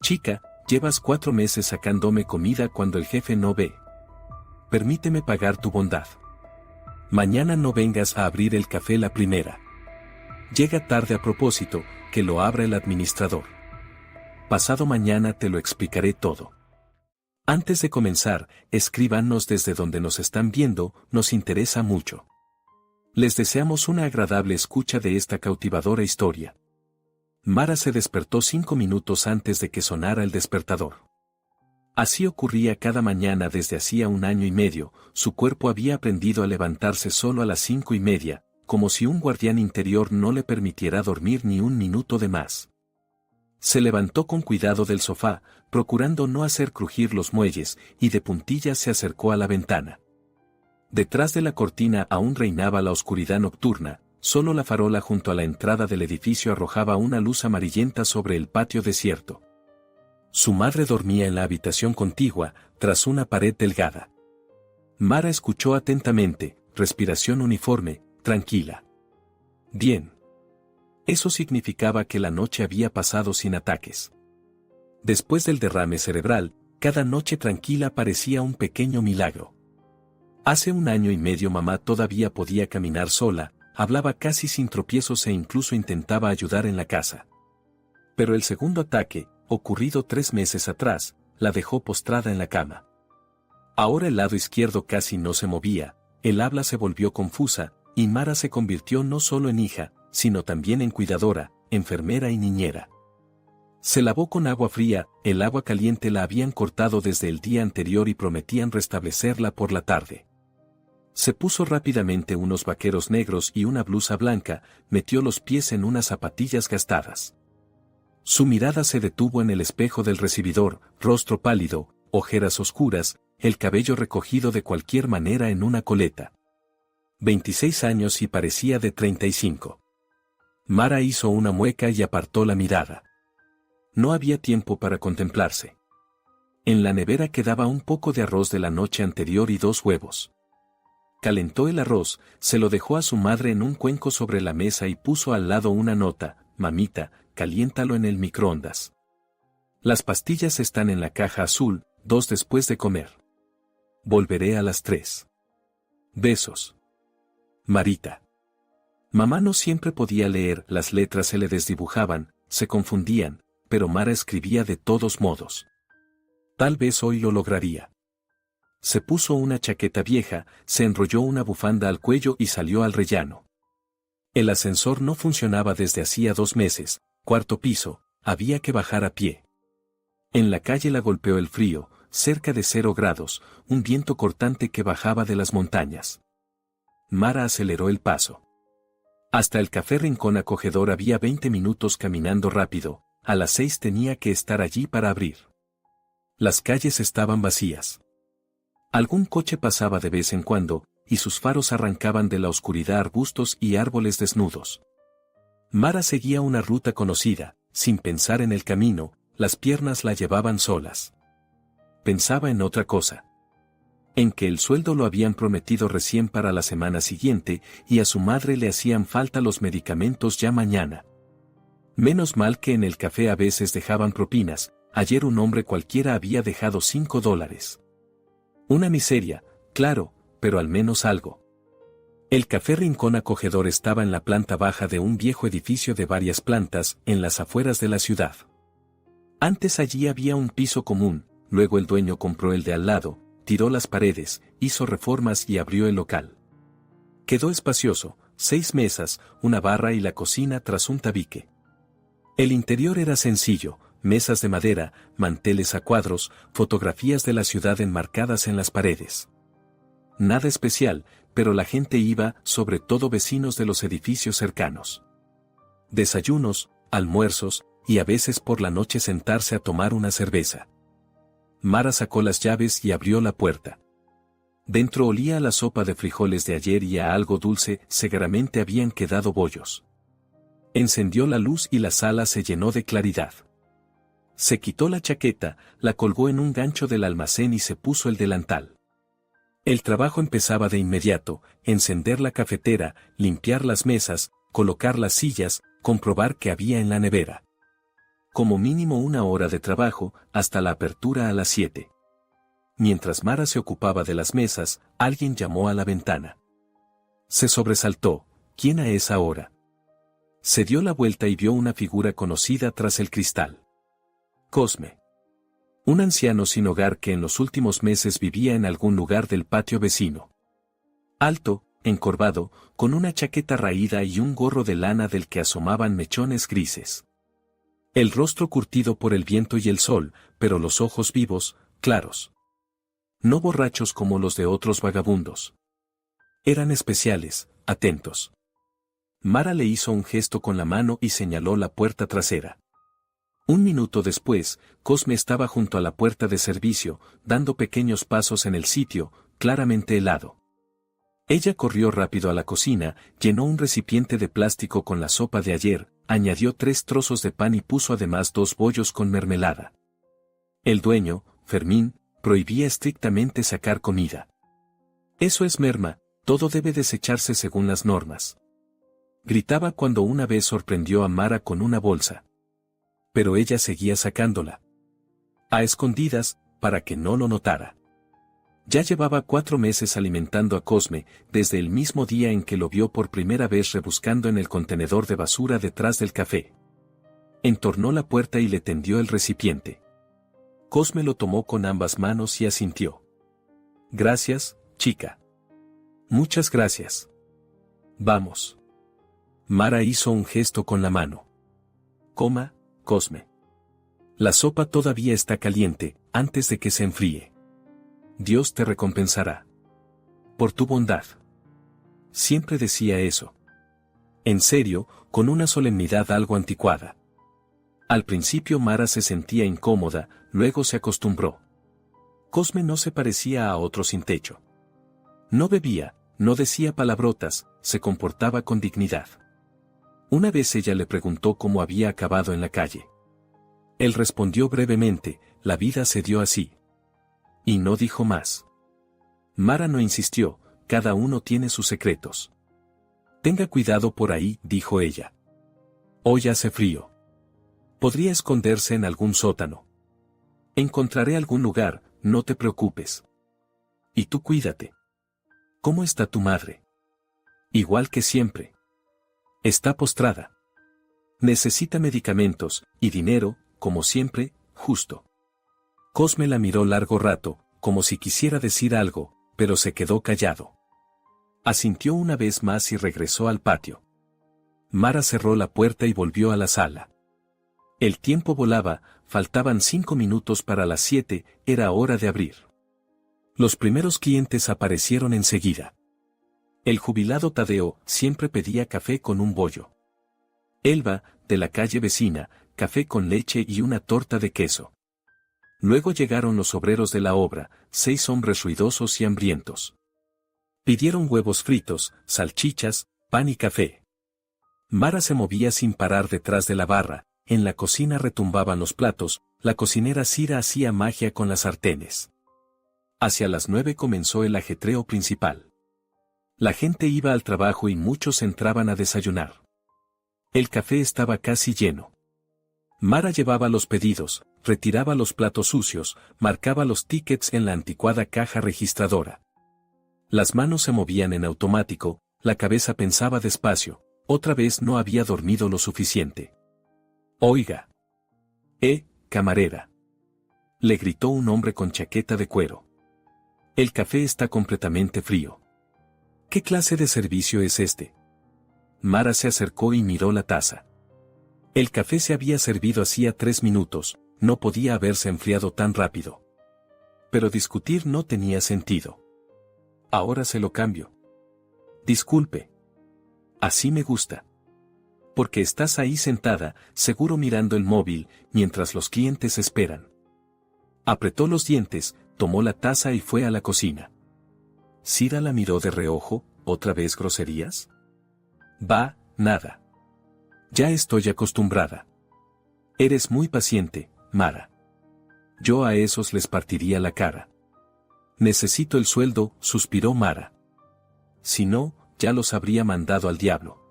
Chica, llevas 4 meses sacándome comida cuando el jefe no ve. Permíteme pagar tu bondad. Mañana no vengas a abrir el café la primera. Llega tarde a propósito, que lo abra el administrador. Pasado mañana te lo explicaré todo. Antes de comenzar, escríbanos desde donde nos están viendo, nos interesa mucho. Les deseamos una agradable escucha de esta cautivadora historia. Mara se despertó 5 minutos antes de que sonara el despertador. Así ocurría cada mañana desde hacía 1 año y medio, su cuerpo había aprendido a levantarse solo a las 5:30, como si un guardián interior no le permitiera dormir ni 1 minuto de más. Se levantó con cuidado del sofá, procurando no hacer crujir los muelles, y de puntillas se acercó a la ventana. Detrás de la cortina aún reinaba la oscuridad nocturna, solo la farola junto a la entrada del edificio arrojaba una luz amarillenta sobre el patio desierto. Su madre dormía en la habitación contigua, tras una pared delgada. Mara escuchó atentamente, respiración uniforme, tranquila. Bien. Eso significaba que la noche había pasado sin ataques. Después del derrame cerebral, cada noche tranquila parecía un pequeño milagro. Hace 1 año y medio mamá todavía podía caminar sola, hablaba casi sin tropiezos e incluso intentaba ayudar en la casa. Pero el segundo ataque, ocurrido 3 meses atrás, la dejó postrada en la cama. Ahora el lado izquierdo casi no se movía, el habla se volvió confusa, y Mara se convirtió no solo en hija, sino también en cuidadora, enfermera y niñera. Se lavó con agua fría, el agua caliente la habían cortado desde el día anterior y prometían restablecerla por la tarde. Se puso rápidamente unos vaqueros negros y una blusa blanca, metió los pies en unas zapatillas gastadas. Su mirada se detuvo en el espejo del recibidor, rostro pálido, ojeras oscuras, el cabello recogido de cualquier manera en una coleta. 26 años y parecía de 35. Mara hizo una mueca y apartó la mirada. No había tiempo para contemplarse. En la nevera quedaba un poco de arroz de la noche anterior y 2 huevos. Calentó el arroz, se lo dejó a su madre en un cuenco sobre la mesa y puso al lado una nota: mamita, caliéntalo en el microondas. Las pastillas están en la caja azul, 2 después de comer. Volveré a las 3. Besos. Marita. Mamá no siempre podía leer, las letras se le desdibujaban, se confundían, pero Mara escribía de todos modos. Tal vez hoy lo lograría. Se puso una chaqueta vieja, se enrolló una bufanda al cuello y salió al rellano. El ascensor no funcionaba desde hacía 2 meses, 4º piso, había que bajar a pie. En la calle la golpeó el frío, cerca de 0 grados, un viento cortante que bajaba de las montañas. Mara aceleró el paso. Hasta el café Rincón Acogedor había 20 minutos caminando rápido, a las 6 tenía que estar allí para abrir. Las calles estaban vacías. Algún coche pasaba de vez en cuando, y sus faros arrancaban de la oscuridad arbustos y árboles desnudos. Mara seguía una ruta conocida, sin pensar en el camino, las piernas la llevaban solas. Pensaba en otra cosa. En que el sueldo lo habían prometido recién para la semana siguiente, y a su madre le hacían falta los medicamentos ya mañana. Menos mal que en el café a veces dejaban propinas, ayer un hombre cualquiera había dejado $5. Una miseria, claro, pero al menos algo. El café Rincón Acogedor estaba en la planta baja de un viejo edificio de varias plantas, en las afueras de la ciudad. Antes allí había un piso común, luego el dueño compró el de al lado, tiró las paredes, hizo reformas y abrió el local. Quedó espacioso, 6 mesas, una barra y la cocina tras un tabique. El interior era sencillo, mesas de madera, manteles a cuadros, fotografías de la ciudad enmarcadas en las paredes. Nada especial, pero la gente iba, sobre todo vecinos de los edificios cercanos. Desayunos, almuerzos, y a veces por la noche sentarse a tomar una cerveza. Mara sacó las llaves y abrió la puerta. Dentro olía a la sopa de frijoles de ayer y a algo dulce, seguramente habían quedado bollos. Encendió la luz y la sala se llenó de claridad. Se quitó la chaqueta, la colgó en un gancho del almacén y se puso el delantal. El trabajo empezaba de inmediato: encender la cafetera, limpiar las mesas, colocar las sillas, comprobar qué había en la nevera. como mínimo 1 hora de trabajo, hasta la apertura a las 7. Mientras Mara se ocupaba de las mesas, alguien llamó a la ventana. Se sobresaltó. ¿Quién a esa hora? Se dio la vuelta y vio una figura conocida tras el cristal. Cosme. Un anciano sin hogar que en los últimos meses vivía en algún lugar del patio vecino. Alto, encorvado, con una chaqueta raída y un gorro de lana del que asomaban mechones grises. El rostro curtido por el viento y el sol, pero los ojos vivos, claros. No borrachos como los de otros vagabundos. Eran especiales, atentos. Mara le hizo un gesto con la mano y señaló la puerta trasera. Un minuto después, Cosme estaba junto a la puerta de servicio, dando pequeños pasos en el sitio, claramente helado. Ella corrió rápido a la cocina, llenó un recipiente de plástico con la sopa de ayer, añadió 3 trozos de pan y puso además 2 bollos con mermelada. El dueño, Fermín, prohibía estrictamente sacar comida. Eso es merma, todo debe desecharse según las normas. Gritaba cuando una vez sorprendió a Mara con una bolsa. Pero ella seguía sacándola. A escondidas, para que no lo notara. Ya llevaba 4 meses alimentando a Cosme, desde el mismo día en que lo vio por primera vez rebuscando en el contenedor de basura detrás del café. Entornó la puerta y le tendió el recipiente. Cosme lo tomó con ambas manos y asintió. Gracias, chica. Muchas gracias. Vamos. Mara hizo un gesto con la mano. Coma, Cosme. La sopa todavía está caliente, antes de que se enfríe. Dios te recompensará. Por tu bondad. Siempre decía eso. En serio, con una solemnidad algo anticuada. Al principio Mara se sentía incómoda, luego se acostumbró. Cosme no se parecía a otro sin techo. No bebía, no decía palabrotas, se comportaba con dignidad. Una vez ella le preguntó cómo había acabado en la calle. Él respondió brevemente, la vida se dio así. Y no dijo más. Mara no insistió, cada uno tiene sus secretos. Tenga cuidado por ahí, dijo ella. Hoy hace frío. Podría esconderse en algún sótano. Encontraré algún lugar, no te preocupes. Y tú cuídate. ¿Cómo está tu madre? Igual que siempre. Está postrada. Necesita medicamentos, y dinero, como siempre, justo. Cosme la miró largo rato, como si quisiera decir algo, pero se quedó callado. Asintió una vez más y regresó al patio. Mara cerró la puerta y volvió a la sala. El tiempo volaba, faltaban 5 minutos para las 7, era hora de abrir. Los primeros clientes aparecieron enseguida. El jubilado Tadeo siempre pedía café con un bollo. Elba, de la calle vecina, café con leche y una torta de queso. Luego llegaron los obreros de la obra, 6 hombres ruidosos y hambrientos. Pidieron huevos fritos, salchichas, pan y café. Mara se movía sin parar detrás de la barra, en la cocina retumbaban los platos, la cocinera Cira hacía magia con las sartenes. Hacia las 9 comenzó el ajetreo principal. La gente iba al trabajo y muchos entraban a desayunar. El café estaba casi lleno. Mara llevaba los pedidos, retiraba los platos sucios, marcaba los tickets en la anticuada caja registradora. Las manos se movían en automático, la cabeza pensaba despacio, otra vez no había dormido lo suficiente. Oiga. Camarera. Le gritó un hombre con chaqueta de cuero. El café está completamente frío. ¿Qué clase de servicio es este? Mara se acercó y miró la taza. El café se había servido hacía 3 minutos, no podía haberse enfriado tan rápido. Pero discutir no tenía sentido. Ahora se lo cambio. Disculpe. Así me gusta. Porque estás ahí sentada, seguro mirando el móvil, mientras los clientes esperan. Apretó los dientes, tomó la taza y fue a la cocina. Cira la miró de reojo, ¿otra vez groserías? Va, nada. Ya estoy acostumbrada. Eres muy paciente, Mara. Yo a esos les partiría la cara. Necesito el sueldo, suspiró Mara. Si no, ya los habría mandado al diablo.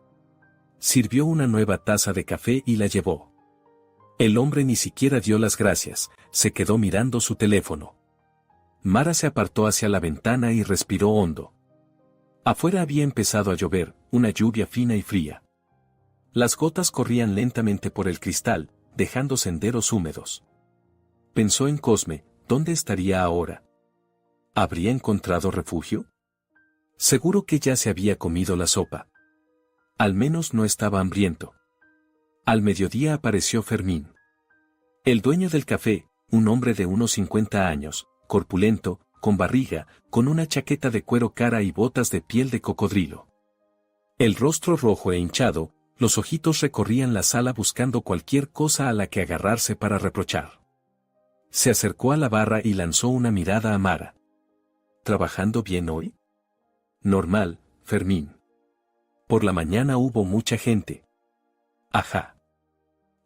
Sirvió una nueva taza de café y la llevó. El hombre ni siquiera dio las gracias, se quedó mirando su teléfono. Mara se apartó hacia la ventana y respiró hondo. Afuera había empezado a llover, una lluvia fina y fría. Las gotas corrían lentamente por el cristal, dejando senderos húmedos. Pensó en Cosme, ¿dónde estaría ahora? ¿Habría encontrado refugio? Seguro que ya se había comido la sopa. Al menos no estaba hambriento. Al mediodía apareció Fermín. El dueño del café, un hombre de unos 50 años, corpulento, con barriga, con una chaqueta de cuero cara y botas de piel de cocodrilo. El rostro rojo e hinchado, los ojitos recorrían la sala buscando cualquier cosa a la que agarrarse para reprochar. Se acercó a la barra y lanzó una mirada a Mara. ¿Trabajando bien hoy? Normal, Fermín. Por la mañana hubo mucha gente. Ajá.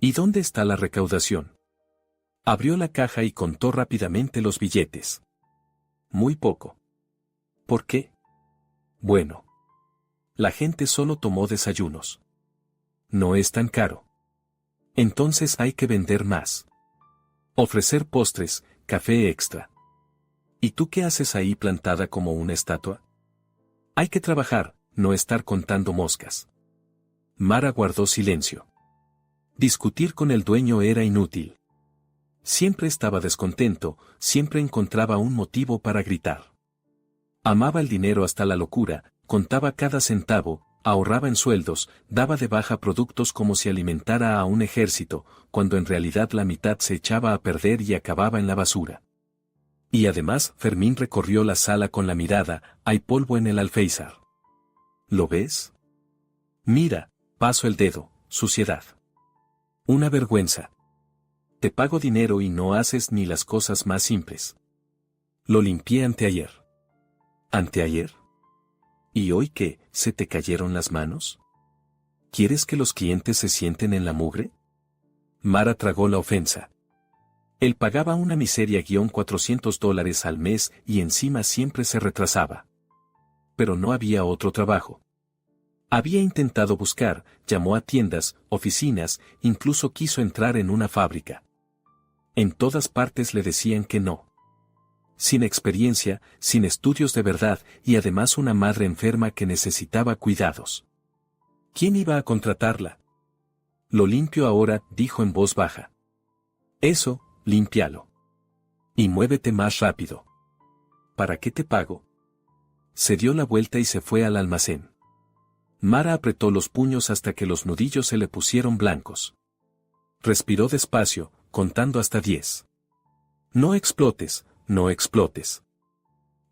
¿Y dónde está la recaudación? Abrió la caja y contó rápidamente los billetes. Muy poco. ¿Por qué? Bueno. La gente solo tomó desayunos. No es tan caro. Entonces hay que vender más. Ofrecer postres, café extra. ¿Y tú qué haces ahí plantada como una estatua? Hay que trabajar, no estar contando moscas. Mara guardó silencio. Discutir con el dueño era inútil. Siempre estaba descontento, siempre encontraba un motivo para gritar. Amaba el dinero hasta la locura, contaba cada centavo, ahorraba en sueldos, daba de baja productos como si alimentara a un ejército, cuando en realidad la mitad se echaba a perder y acababa en la basura. Y además Fermín recorrió la sala con la mirada, hay polvo en el alféizar. ¿Lo ves? Mira, paso el dedo, suciedad. Una vergüenza. Te pago dinero y no haces ni las cosas más simples. Lo limpié anteayer. ¿Anteayer? ¿Y hoy qué, se te cayeron las manos? ¿Quieres que los clientes se sienten en la mugre? Mara tragó la ofensa. Él pagaba una miseria $400 al mes y encima siempre se retrasaba. Pero no había otro trabajo. Había intentado buscar, llamó a tiendas, oficinas, incluso quiso entrar en una fábrica. En todas partes le decían que no. Sin experiencia, sin estudios de verdad y además una madre enferma que necesitaba cuidados. ¿Quién iba a contratarla? Lo limpio ahora, dijo en voz baja. Eso, límpialo. Y muévete más rápido. ¿Para qué te pago? Se dio la vuelta y se fue al almacén. Mara apretó los puños hasta que los nudillos se le pusieron blancos. Respiró despacio, contando hasta 10. No explotes, no explotes.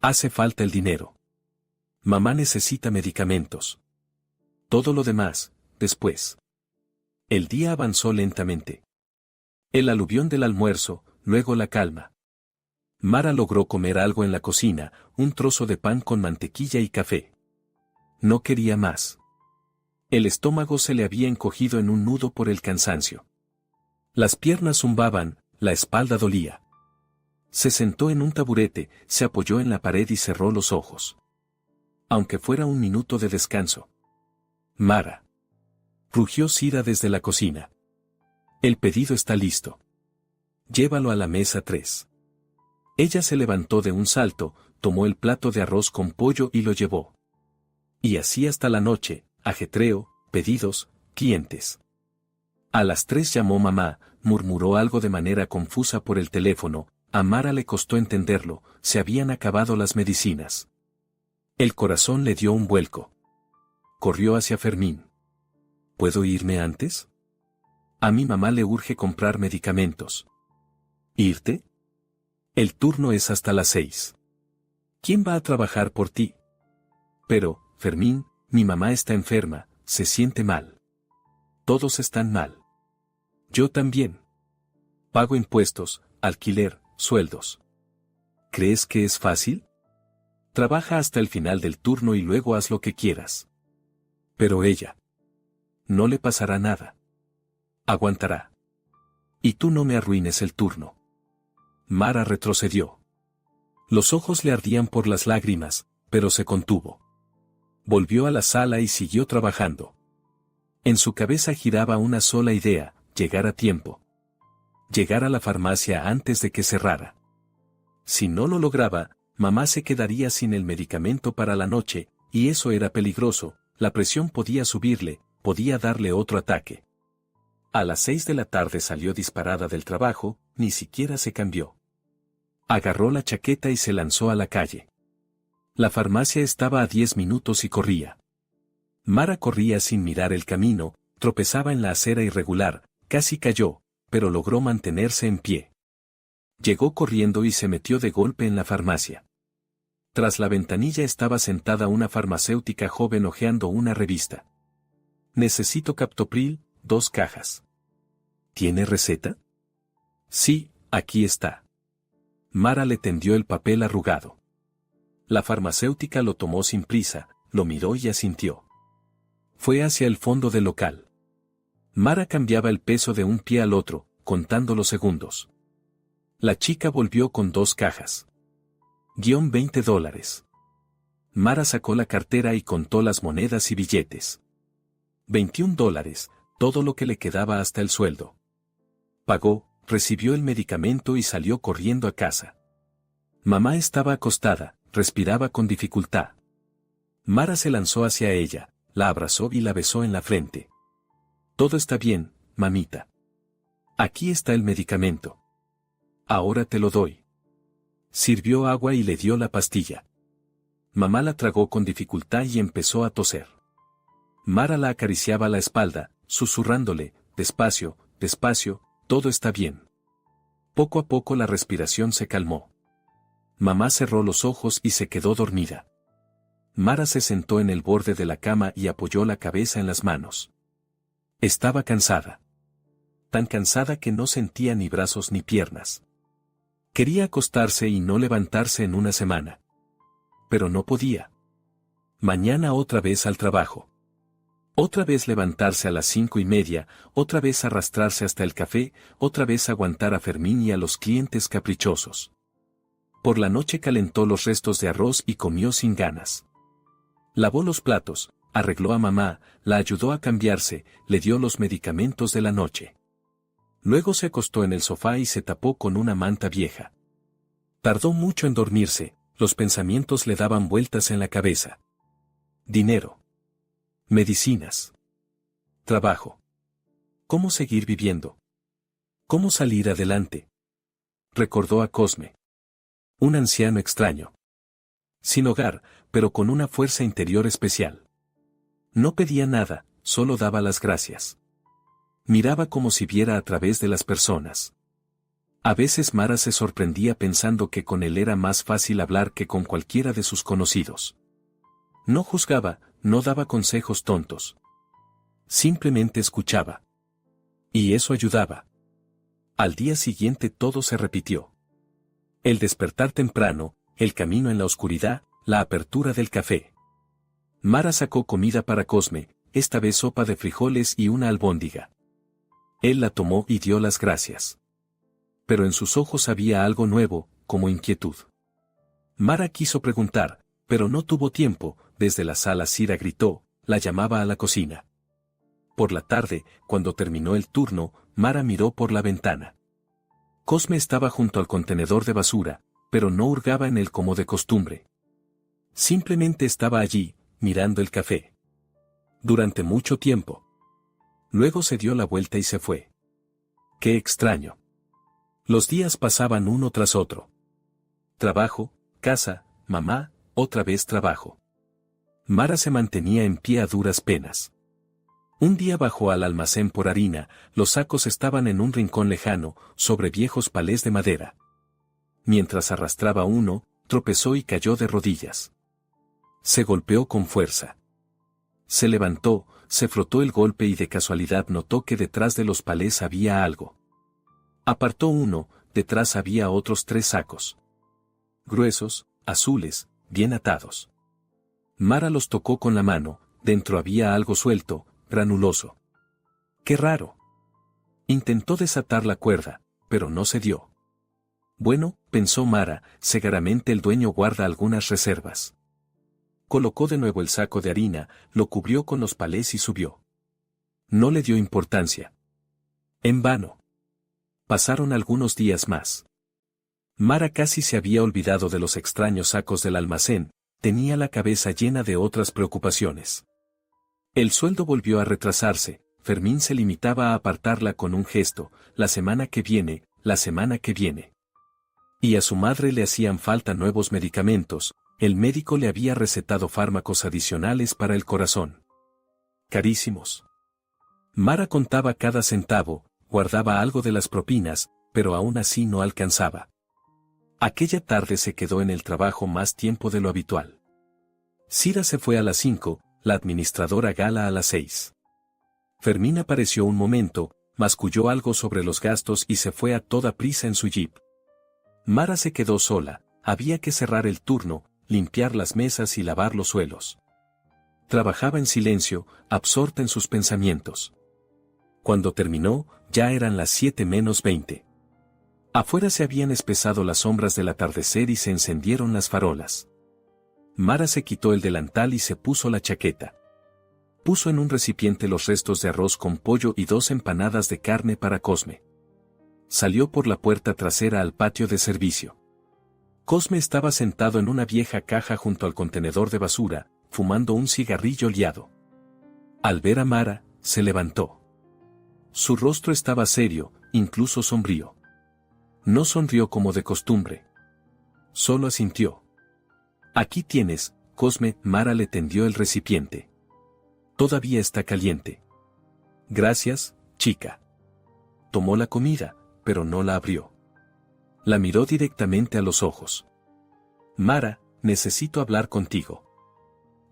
Hace falta el dinero. Mamá necesita medicamentos. Todo lo demás, después. El día avanzó lentamente. El aluvión del almuerzo, luego la calma. Mara logró comer algo en la cocina, un trozo de pan con mantequilla y café. No quería más. El estómago se le había encogido en un nudo por el cansancio. Las piernas zumbaban, la espalda dolía. Se sentó en un taburete, se apoyó en la pared y cerró los ojos. Aunque fuera un minuto de descanso. Mara. Rugió Sira desde la cocina. El pedido está listo. Llévalo a la mesa 3. Ella se levantó de un salto, tomó el plato de arroz con pollo y lo llevó. Y así hasta la noche, ajetreo, pedidos, clientes. A las 3 llamó mamá, murmuró algo de manera confusa por el teléfono, a Mara le costó entenderlo, se habían acabado las medicinas. El corazón le dio un vuelco. Corrió hacia Fermín. ¿Puedo irme antes? A mi mamá le urge comprar medicamentos. ¿Irte? El turno es hasta las 6. ¿Quién va a trabajar por ti? Pero, Fermín, mi mamá está enferma, se siente mal. Todos están mal. Yo también. Pago impuestos, alquiler, sueldos. ¿Crees que es fácil? Trabaja hasta el final del turno y luego haz lo que quieras. Pero ella. No le pasará nada. Aguantará. Y tú no me arruines el turno. Mara retrocedió. Los ojos le ardían por las lágrimas, pero se contuvo. Volvió a la sala y siguió trabajando. En su cabeza giraba una sola idea, llegar a tiempo. Llegar a la farmacia antes de que cerrara. Si no lo lograba, mamá se quedaría sin el medicamento para la noche, y eso era peligroso, la presión podía subirle, podía darle otro ataque. A las 6 de la tarde salió disparada del trabajo, ni siquiera se cambió. Agarró la chaqueta y se lanzó a la calle. La farmacia estaba a 10 minutos y corría. Mara corría sin mirar el camino, tropezaba en la acera irregular, casi cayó, pero logró mantenerse en pie. Llegó corriendo y se metió de golpe en la farmacia. Tras la ventanilla estaba sentada una farmacéutica joven hojeando una revista. Necesito Captopril, 2 cajas. ¿Tiene receta? Sí, aquí está. Mara le tendió el papel arrugado. La farmacéutica lo tomó sin prisa, lo miró y asintió. Fue hacia el fondo del local. Mara cambiaba el peso de un pie al otro, contando los segundos. La chica volvió con 2 cajas. $20. Mara sacó la cartera y contó las monedas y billetes. $21, todo lo que le quedaba hasta el sueldo. Pagó, recibió el medicamento y salió corriendo a casa. Mamá estaba acostada, respiraba con dificultad. Mara se lanzó hacia ella, la abrazó y la besó en la frente. Todo está bien, mamita. Aquí está el medicamento. Ahora te lo doy. Sirvió agua y le dio la pastilla. Mamá la tragó con dificultad y empezó a toser. Mara la acariciaba la espalda, susurrándole, despacio, despacio, todo está bien. Poco a poco la respiración se calmó. Mamá cerró los ojos y se quedó dormida. Mara se sentó en el borde de la cama y apoyó la cabeza en las manos. Estaba cansada. Tan cansada que no sentía ni brazos ni piernas. Quería acostarse y no levantarse en una semana. Pero no podía. Mañana otra vez al trabajo. Otra vez levantarse a las 5:30, otra vez arrastrarse hasta el café, otra vez aguantar a Fermín y a los clientes caprichosos. Por la noche calentó los restos de arroz y comió sin ganas. Lavó los platos, arregló a mamá, la ayudó a cambiarse, le dio los medicamentos de la noche. Luego se acostó en el sofá y se tapó con una manta vieja. Tardó mucho en dormirse, los pensamientos le daban vueltas en la cabeza. Dinero. Medicinas. Trabajo. ¿Cómo seguir viviendo? ¿Cómo salir adelante? Recordó a Cosme. Un anciano extraño. Sin hogar, pero con una fuerza interior especial. No pedía nada, solo daba las gracias. Miraba como si viera a través de las personas. A veces Mara se sorprendía pensando que con él era más fácil hablar que con cualquiera de sus conocidos. No juzgaba, no daba consejos tontos. Simplemente escuchaba. Y eso ayudaba. Al día siguiente todo se repitió. El despertar temprano, el camino en la oscuridad, la apertura del café. Mara sacó comida para Cosme, esta vez sopa de frijoles y una albóndiga. Él la tomó y dio las gracias. Pero en sus ojos había algo nuevo, como inquietud. Mara quiso preguntar, pero no tuvo tiempo, desde la sala Cira gritó, la llamaba a la cocina. Por la tarde, cuando terminó el turno, Mara miró por la ventana. Cosme estaba junto al contenedor de basura, pero no hurgaba en él como de costumbre. Simplemente estaba allí, mirando el café. Durante mucho tiempo. Luego se dio la vuelta y se fue. Qué extraño. Los días pasaban uno tras otro. Trabajo, casa, mamá, otra vez trabajo. Mara se mantenía en pie a duras penas. Un día bajó al almacén por harina, los sacos estaban en un rincón lejano, sobre viejos palés de madera. Mientras arrastraba uno, tropezó y cayó de rodillas. Se golpeó con fuerza. Se levantó, se frotó el golpe y de casualidad notó que detrás de los palés había algo. Apartó uno, detrás había otros 3 sacos. Gruesos, azules, bien atados. Mara los tocó con la mano, dentro había algo suelto, granuloso. ¡Qué raro! Intentó desatar la cuerda, pero no se dio. Bueno, pensó Mara, seguramente el dueño guarda algunas reservas. Colocó de nuevo el saco de harina, lo cubrió con los palés y subió. No le dio importancia. En vano. Pasaron algunos días más. Mara casi se había olvidado de los extraños sacos del almacén, tenía la cabeza llena de otras preocupaciones. El sueldo volvió a retrasarse, Fermín se limitaba a apartarla con un gesto, la semana que viene, la semana que viene. Y a su madre le hacían falta nuevos medicamentos, el médico le había recetado fármacos adicionales para el corazón. Carísimos. Mara contaba cada centavo, guardaba algo de las propinas, pero aún así no alcanzaba. Aquella tarde se quedó en el trabajo más tiempo de lo habitual. Cira se fue a las 5, la administradora Gala a las 6. Fermín apareció un momento, masculló algo sobre los gastos y se fue a toda prisa en su jeep. Mara se quedó sola, había que cerrar el turno, limpiar las mesas y lavar los suelos. Trabajaba en silencio, absorta en sus pensamientos. Cuando terminó, ya eran las 7 menos 20. Afuera se habían espesado las sombras del atardecer y se encendieron las farolas. Mara se quitó el delantal y se puso la chaqueta. Puso en un recipiente los restos de arroz con pollo y 2 empanadas de carne para Cosme. Salió por la puerta trasera al patio de servicio. Cosme estaba sentado en una vieja caja junto al contenedor de basura, fumando un cigarrillo liado. Al ver a Mara, se levantó. Su rostro estaba serio, incluso sombrío. No sonrió como de costumbre. Solo asintió. Aquí tienes, Cosme. Mara le tendió el recipiente. Todavía está caliente. Gracias, chica. Tomó la comida, pero no la abrió. La miró directamente a los ojos. Mara, necesito hablar contigo.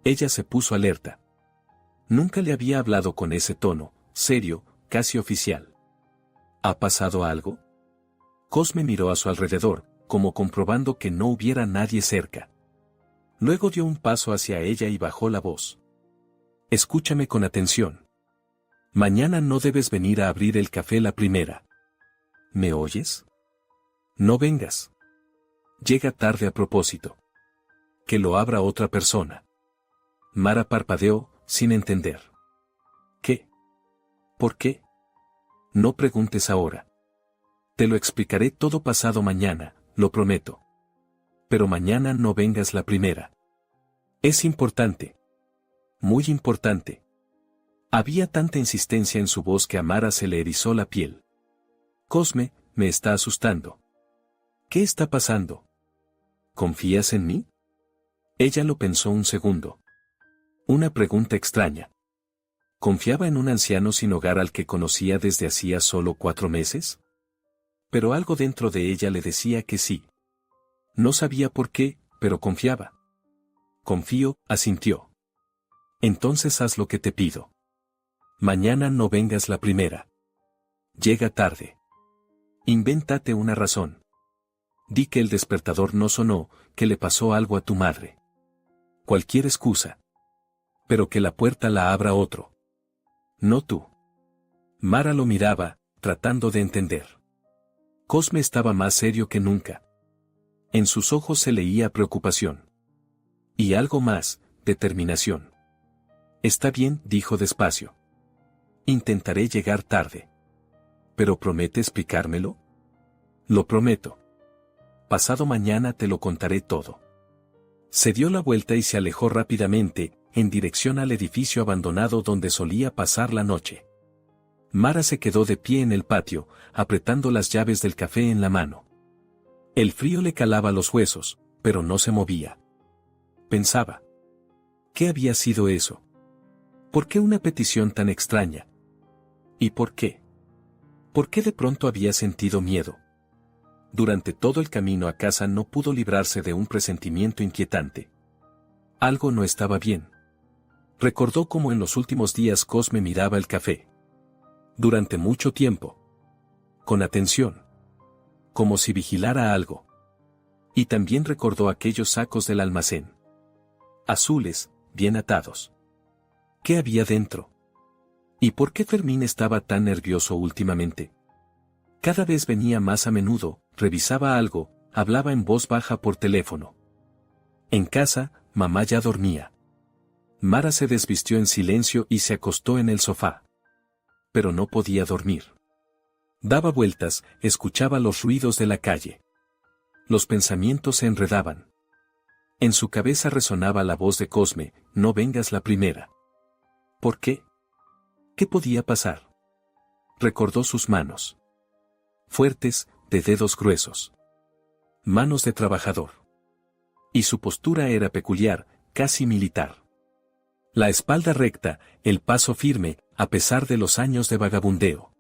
Ella se puso alerta. Nunca le había hablado con ese tono, serio, casi oficial. ¿Ha pasado algo? Cosme miró a su alrededor, como comprobando que no hubiera nadie cerca. Luego dio un paso hacia ella y bajó la voz. Escúchame con atención. Mañana no debes venir a abrir el café la primera. ¿Me oyes? No vengas. Llega tarde a propósito. Que lo abra otra persona. Mara parpadeó, sin entender. ¿Qué? ¿Por qué? No preguntes ahora. Te lo explicaré todo pasado mañana, lo prometo. Pero mañana no vengas la primera. Es importante. Muy importante. Había tanta insistencia en su voz que a Mara se le erizó la piel. Cosme, me está asustando. ¿Qué está pasando? ¿Confías en mí? Ella lo pensó un segundo. Una pregunta extraña. ¿Confiaba en un anciano sin hogar al que conocía desde hacía solo 4 meses? Pero algo dentro de ella le decía que sí. No sabía por qué, pero confiaba. Confío, asintió. Entonces haz lo que te pido. Mañana no vengas la primera. Llega tarde. Invéntate una razón. Di que el despertador no sonó, que le pasó algo a tu madre. Cualquier excusa. Pero que la puerta la abra otro. No tú. Mara lo miraba, tratando de entender. Cosme estaba más serio que nunca. En sus ojos se leía preocupación. Y algo más, determinación. Está bien, dijo despacio. Intentaré llegar tarde. ¿Pero promete explicármelo? Lo prometo. Pasado mañana te lo contaré todo. Se dio la vuelta y se alejó rápidamente, en dirección al edificio abandonado donde solía pasar la noche. Mara se quedó de pie en el patio, apretando las llaves del café en la mano. El frío le calaba los huesos, pero no se movía. Pensaba. ¿Qué había sido eso? ¿Por qué una petición tan extraña? ¿Y por qué? ¿Por qué de pronto había sentido miedo? Durante todo el camino a casa no pudo librarse de un presentimiento inquietante. Algo no estaba bien. Recordó cómo en los últimos días Cosme miraba el café. Durante mucho tiempo. Con atención. Como si vigilara algo. Y también recordó aquellos sacos del almacén. Azules, bien atados. ¿Qué había dentro? ¿Y por qué Fermín estaba tan nervioso últimamente? Cada vez venía más a menudo, revisaba algo, hablaba en voz baja por teléfono. En casa, mamá ya dormía. Mara se desvistió en silencio y se acostó en el sofá. Pero no podía dormir. Daba vueltas, escuchaba los ruidos de la calle. Los pensamientos se enredaban. En su cabeza resonaba la voz de Cosme: no vengas la primera. ¿Por qué? ¿Qué podía pasar? Recordó sus manos. Fuertes, de dedos gruesos. Manos de trabajador. Y su postura era peculiar, casi militar. La espalda recta, el paso firme, a pesar de los años de vagabundeo.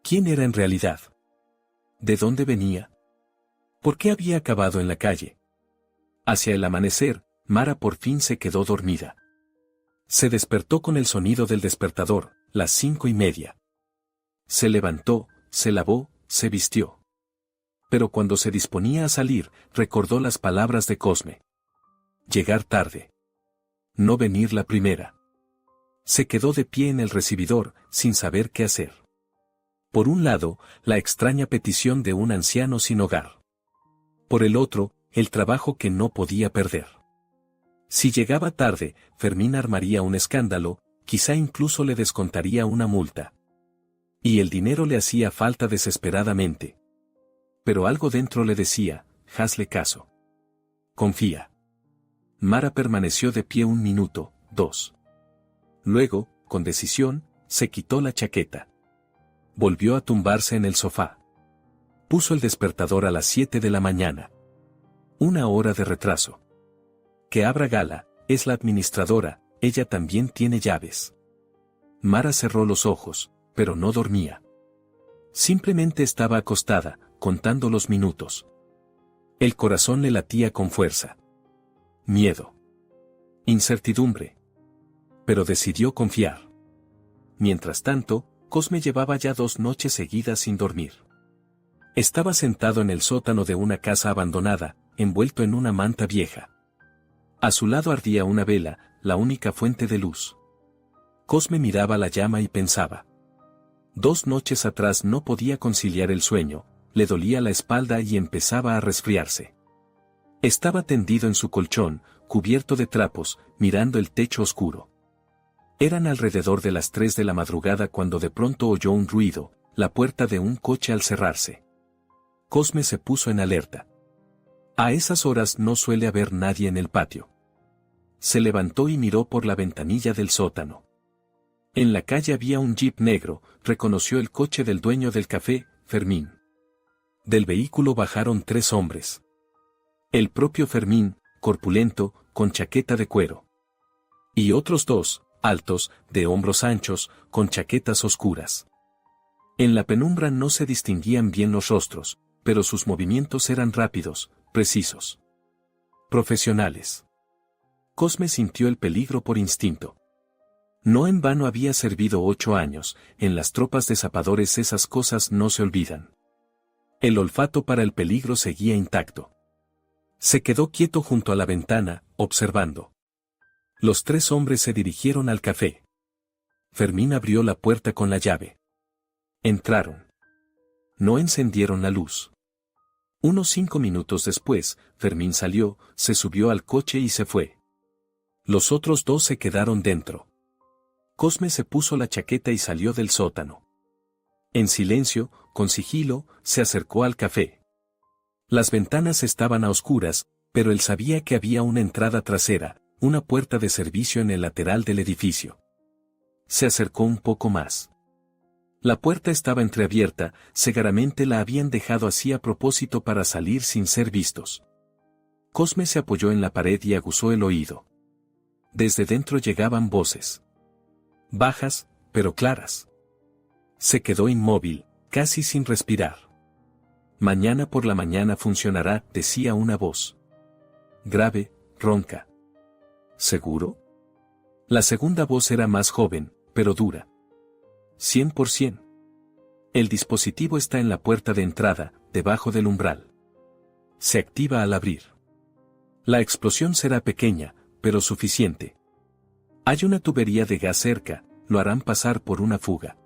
¿Quién era en realidad? ¿De dónde venía? ¿Por qué había acabado en la calle? Hacia el amanecer, Mara por fin se quedó dormida. Se despertó con el sonido del despertador, las 5:30. Se levantó, se lavó, se vistió. Pero cuando se disponía a salir, recordó las palabras de Cosme. Llegar tarde. No venir la primera. Se quedó de pie en el recibidor, sin saber qué hacer. Por un lado, la extraña petición de un anciano sin hogar. Por el otro, el trabajo que no podía perder. Si llegaba tarde, Fermín armaría un escándalo, quizá incluso le descontaría una multa. Y el dinero le hacía falta desesperadamente. Pero algo dentro le decía: hazle caso. Confía. Mara permaneció de pie 1 minuto, 2. Luego, con decisión, se quitó la chaqueta. Volvió a tumbarse en el sofá. Puso el despertador a las 7 de la mañana. 1 hora de retraso. Que abra Gala, es la administradora, ella también tiene llaves. Mara cerró los ojos, pero no dormía. Simplemente estaba acostada, contando los minutos. El corazón le latía con fuerza. Miedo. Incertidumbre. Pero decidió confiar. Mientras tanto, Cosme llevaba ya 2 noches seguidas sin dormir. Estaba sentado en el sótano de una casa abandonada, envuelto en una manta vieja. A su lado ardía una vela, la única fuente de luz. Cosme miraba la llama y pensaba. 2 noches atrás no podía conciliar el sueño, le dolía la espalda y empezaba a resfriarse. Estaba tendido en su colchón, cubierto de trapos, mirando el techo oscuro. Eran alrededor de las 3 de la madrugada cuando de pronto oyó un ruido, la puerta de un coche al cerrarse. Cosme se puso en alerta. A esas horas no suele haber nadie en el patio. Se levantó y miró por la ventanilla del sótano. En la calle había un jeep negro, reconoció el coche del dueño del café, Fermín. Del vehículo bajaron 3 hombres. El propio Fermín, corpulento, con chaqueta de cuero. Y otros 2, altos, de hombros anchos, con chaquetas oscuras. En la penumbra no se distinguían bien los rostros, pero sus movimientos eran rápidos, precisos. Profesionales. Cosme sintió el peligro por instinto. No en vano había servido 8 años, en las tropas de zapadores esas cosas no se olvidan. El olfato para el peligro seguía intacto. Se quedó quieto junto a la ventana, observando. Los 3 hombres se dirigieron al café. Fermín abrió la puerta con la llave. Entraron. No encendieron la luz. Unos 5 minutos después, Fermín salió, se subió al coche y se fue. Los otros 2 se quedaron dentro. Cosme se puso la chaqueta y salió del sótano. En silencio, con sigilo, se acercó al café. Las ventanas estaban a oscuras, pero él sabía que había una entrada trasera, una puerta de servicio en el lateral del edificio. Se acercó un poco más. La puerta estaba entreabierta, seguramente la habían dejado así a propósito para salir sin ser vistos. Cosme se apoyó en la pared y aguzó el oído. Desde dentro llegaban voces. Bajas, pero claras. Se quedó inmóvil, casi sin respirar. Mañana por la mañana funcionará, decía una voz. Grave, ronca. ¿Seguro? La segunda voz era más joven, pero dura. 100%. El dispositivo está en la puerta de entrada, debajo del umbral. Se activa al abrir. La explosión será pequeña, pero suficiente. Hay una tubería de gas cerca, lo harán pasar por una fuga.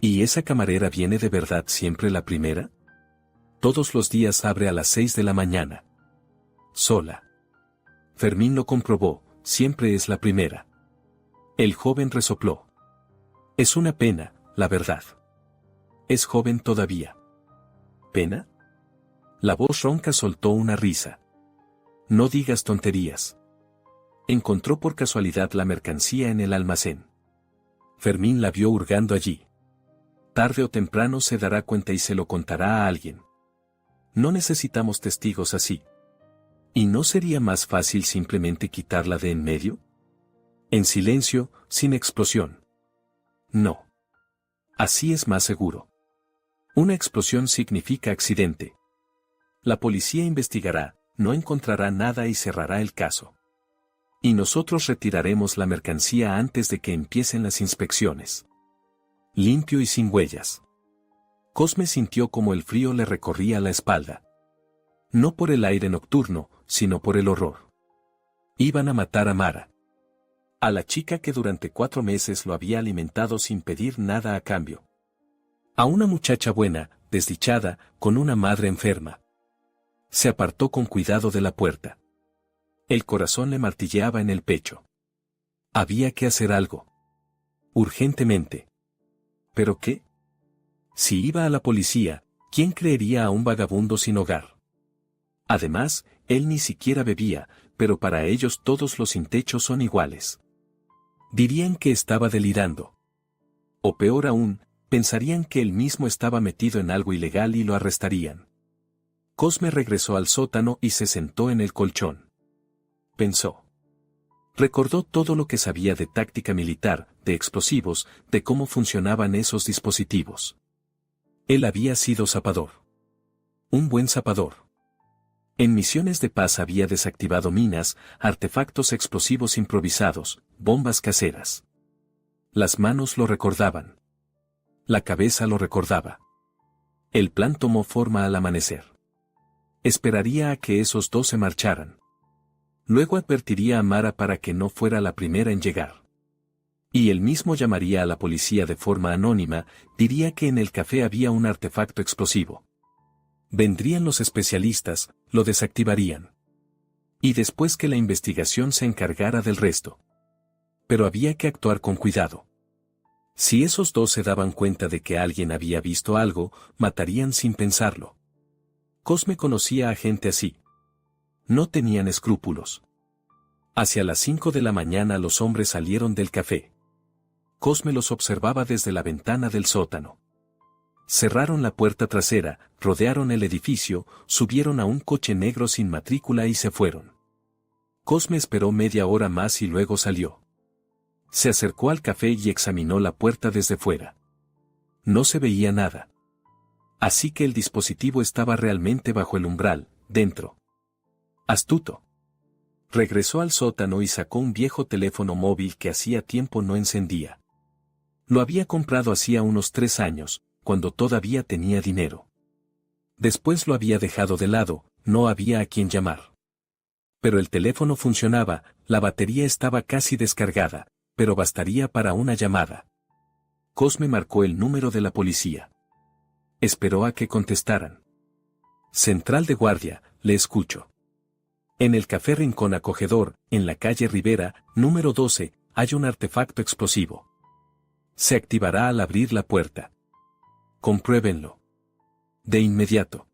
¿Y esa camarera viene de verdad siempre la primera? Todos los días abre a las 6 de la mañana. Sola. Fermín lo comprobó, siempre es la primera. El joven resopló. Es una pena, la verdad. Es joven todavía. ¿Pena? La voz ronca soltó una risa. No digas tonterías. Encontró por casualidad la mercancía en el almacén. Fermín la vio hurgando allí. Tarde o temprano se dará cuenta y se lo contará a alguien. No necesitamos testigos así. ¿Y no sería más fácil simplemente quitarla de en medio? En silencio, sin explosión. No. Así es más seguro. Una explosión significa accidente. La policía investigará, no encontrará nada y cerrará el caso. Y nosotros retiraremos la mercancía antes de que empiecen las inspecciones. Limpio y sin huellas. Cosme sintió como el frío le recorría la espalda. No por el aire nocturno, sino por el horror. Iban a matar a Mara. A la chica que durante 4 meses lo había alimentado sin pedir nada a cambio. A una muchacha buena, desdichada, con una madre enferma. Se apartó con cuidado de la puerta. El corazón le martilleaba en el pecho. Había que hacer algo. Urgentemente. ¿Pero qué? Si iba a la policía, ¿quién creería a un vagabundo sin hogar? Además, él ni siquiera bebía, pero para ellos todos los sin techo son iguales. Dirían que estaba delirando. O peor aún, pensarían que él mismo estaba metido en algo ilegal y lo arrestarían. Cosme regresó al sótano y se sentó en el colchón. Pensó. Recordó todo lo que sabía de táctica militar, de explosivos, de cómo funcionaban esos dispositivos. Él había sido zapador. Un buen zapador. En misiones de paz había desactivado minas, artefactos explosivos improvisados, bombas caseras. Las manos lo recordaban. La cabeza lo recordaba. El plan tomó forma al amanecer. Esperaría a que esos dos se marcharan. Luego advertiría a Mara para que no fuera la primera en llegar. Y él mismo llamaría a la policía de forma anónima, diría que en el café había un artefacto explosivo. Vendrían los especialistas, lo desactivarían. Y después que la investigación se encargara del resto. Pero había que actuar con cuidado. Si esos dos se daban cuenta de que alguien había visto algo, matarían sin pensarlo. Cosme conocía a gente así. No tenían escrúpulos. Hacia las 5 de la mañana los hombres salieron del café. Cosme los observaba desde la ventana del sótano. Cerraron la puerta trasera, rodearon el edificio, subieron a un coche negro sin matrícula y se fueron. Cosme esperó media hora más y luego salió. Se acercó al café y examinó la puerta desde fuera. No se veía nada. Así que el dispositivo estaba realmente bajo el umbral, dentro. Astuto. Regresó al sótano y sacó un viejo teléfono móvil que hacía tiempo no encendía. Lo había comprado hacía unos 3 años, cuando todavía tenía dinero. Después lo había dejado de lado, no había a quien llamar. Pero el teléfono funcionaba, la batería estaba casi descargada, pero bastaría para una llamada. Cosme marcó el número de la policía. Esperó a que contestaran. Central de Guardia, le escucho. En el Café Rincón Acogedor, en la calle Rivera, número 12, hay un artefacto explosivo. Se activará al abrir la puerta. Compruébenlo. De inmediato.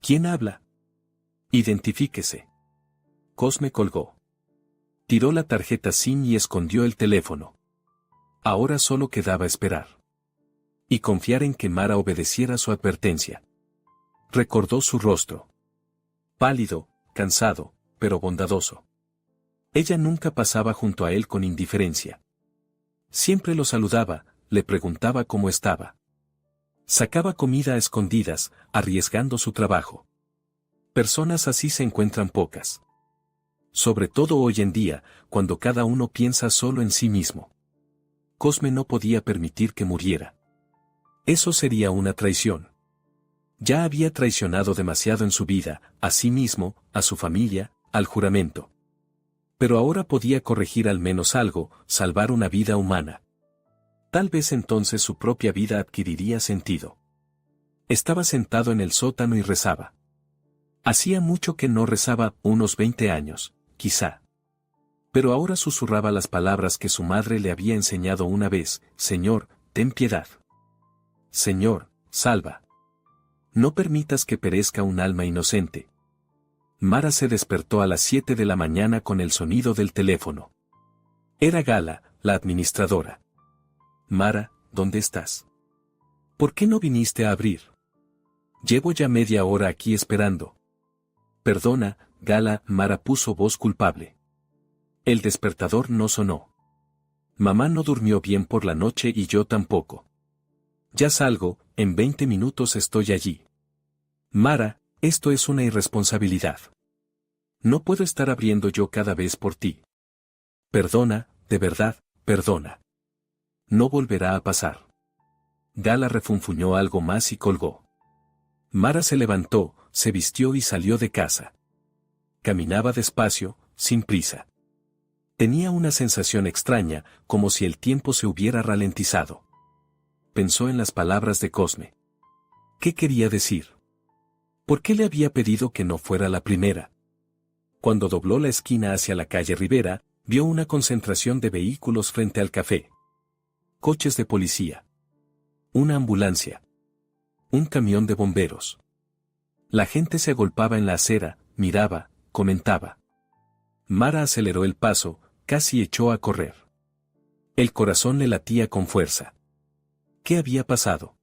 ¿Quién habla? Identifíquese. Cosme colgó. Tiró la tarjeta SIM y escondió el teléfono. Ahora solo quedaba esperar. Y confiar en que Mara obedeciera su advertencia. Recordó su rostro. Pálido, cansado, pero bondadoso. Ella nunca pasaba junto a él con indiferencia. Siempre lo saludaba, le preguntaba cómo estaba. Sacaba comida a escondidas, arriesgando su trabajo. Personas así se encuentran pocas. Sobre todo hoy en día, cuando cada uno piensa solo en sí mismo. Cosme no podía permitir que muriera. Eso sería una traición. Ya había traicionado demasiado en su vida, a sí mismo, a su familia, al juramento. Pero ahora podía corregir al menos algo, salvar una vida humana. Tal vez entonces su propia vida adquiriría sentido. Estaba sentado en el sótano y rezaba. Hacía mucho que no rezaba, unos 20 años, quizá. Pero ahora susurraba las palabras que su madre le había enseñado una vez: Señor, ten piedad. Señor, salva. No permitas que perezca un alma inocente. Mara se despertó a las 7 de la mañana con el sonido del teléfono. Era Gala, la administradora. Mara, ¿dónde estás? ¿Por qué no viniste a abrir? Llevo ya media hora aquí esperando. Perdona, Gala, Mara puso voz culpable. El despertador no sonó. Mamá no durmió bien por la noche y yo tampoco. Ya salgo, en 20 minutos estoy allí. Mara, esto es una irresponsabilidad. No puedo estar abriendo yo cada vez por ti. Perdona, de verdad, perdona. No volverá a pasar. Gala refunfuñó algo más y colgó. Mara se levantó, se vistió y salió de casa. Caminaba despacio, sin prisa. Tenía una sensación extraña, como si el tiempo se hubiera ralentizado. Pensó en las palabras de Cosme. ¿Qué quería decir? ¿Por qué le había pedido que no fuera la primera? Cuando dobló la esquina hacia la calle Rivera, vio una concentración de vehículos frente al café. Coches de policía. Una ambulancia. Un camión de bomberos. La gente se agolpaba en la acera, miraba, comentaba. Mara aceleró el paso, casi echó a correr. El corazón le latía con fuerza. ¿Qué había pasado?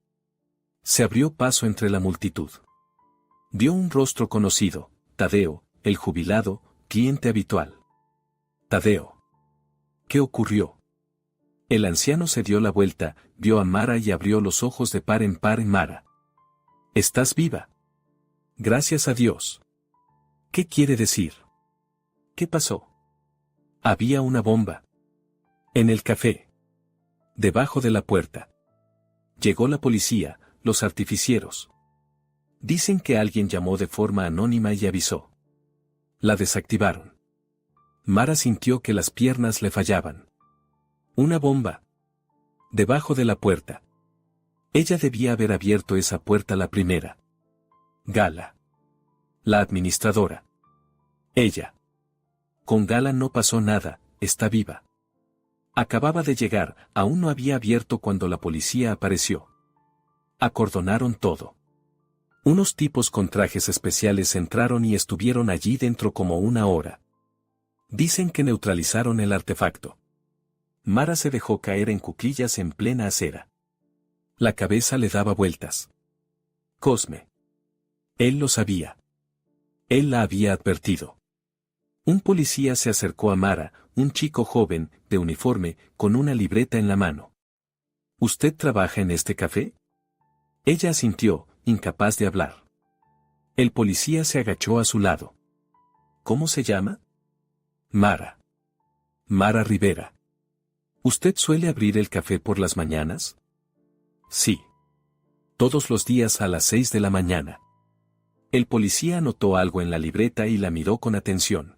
Se abrió paso entre la multitud. Vio un rostro conocido, Tadeo, el jubilado, cliente habitual. Tadeo. ¿Qué ocurrió? El anciano se dio la vuelta, vio a Mara y abrió los ojos de par en par en Mara. ¿Estás viva? Gracias a Dios. ¿Qué quiere decir? ¿Qué pasó? Había una bomba. En el café. Debajo de la puerta. Llegó la policía, los artificieros. Dicen que alguien llamó de forma anónima y avisó. La desactivaron. Mara sintió que las piernas le fallaban. Una bomba. Debajo de la puerta. Ella debía haber abierto esa puerta la primera. Gala. La administradora. Ella. Con Gala no pasó nada, está viva. Acababa de llegar, aún no había abierto cuando la policía apareció. Acordonaron todo. Unos tipos con trajes especiales entraron y estuvieron allí dentro como una hora. Dicen que neutralizaron el artefacto. Mara se dejó caer en cuclillas en plena acera. La cabeza le daba vueltas. Cosme. Él lo sabía. Él la había advertido. Un policía se acercó a Mara, un chico joven, de uniforme, con una libreta en la mano. ¿Usted trabaja en este café? Ella asintió, incapaz de hablar. El policía se agachó a su lado. ¿Cómo se llama? Mara. Mara Rivera. ¿Usted suele abrir el café por las mañanas? Sí. Todos los días a las 6 de la mañana. El policía anotó algo en la libreta y la miró con atención.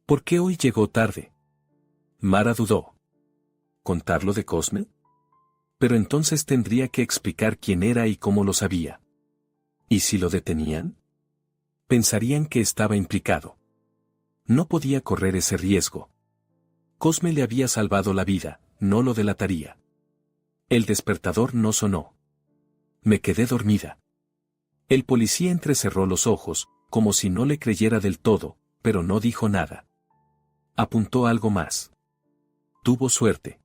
¿Por qué hoy llegó tarde? Mara dudó. ¿Contarlo de Cosme? Pero entonces tendría que explicar quién era y cómo lo sabía. ¿Y si lo detenían? Pensarían que estaba implicado. No podía correr ese riesgo. Cosme le había salvado la vida, no lo delataría. El despertador no sonó. Me quedé dormida. El policía entrecerró los ojos, como si no le creyera del todo, pero no dijo nada. Apuntó algo más. Tuvo suerte.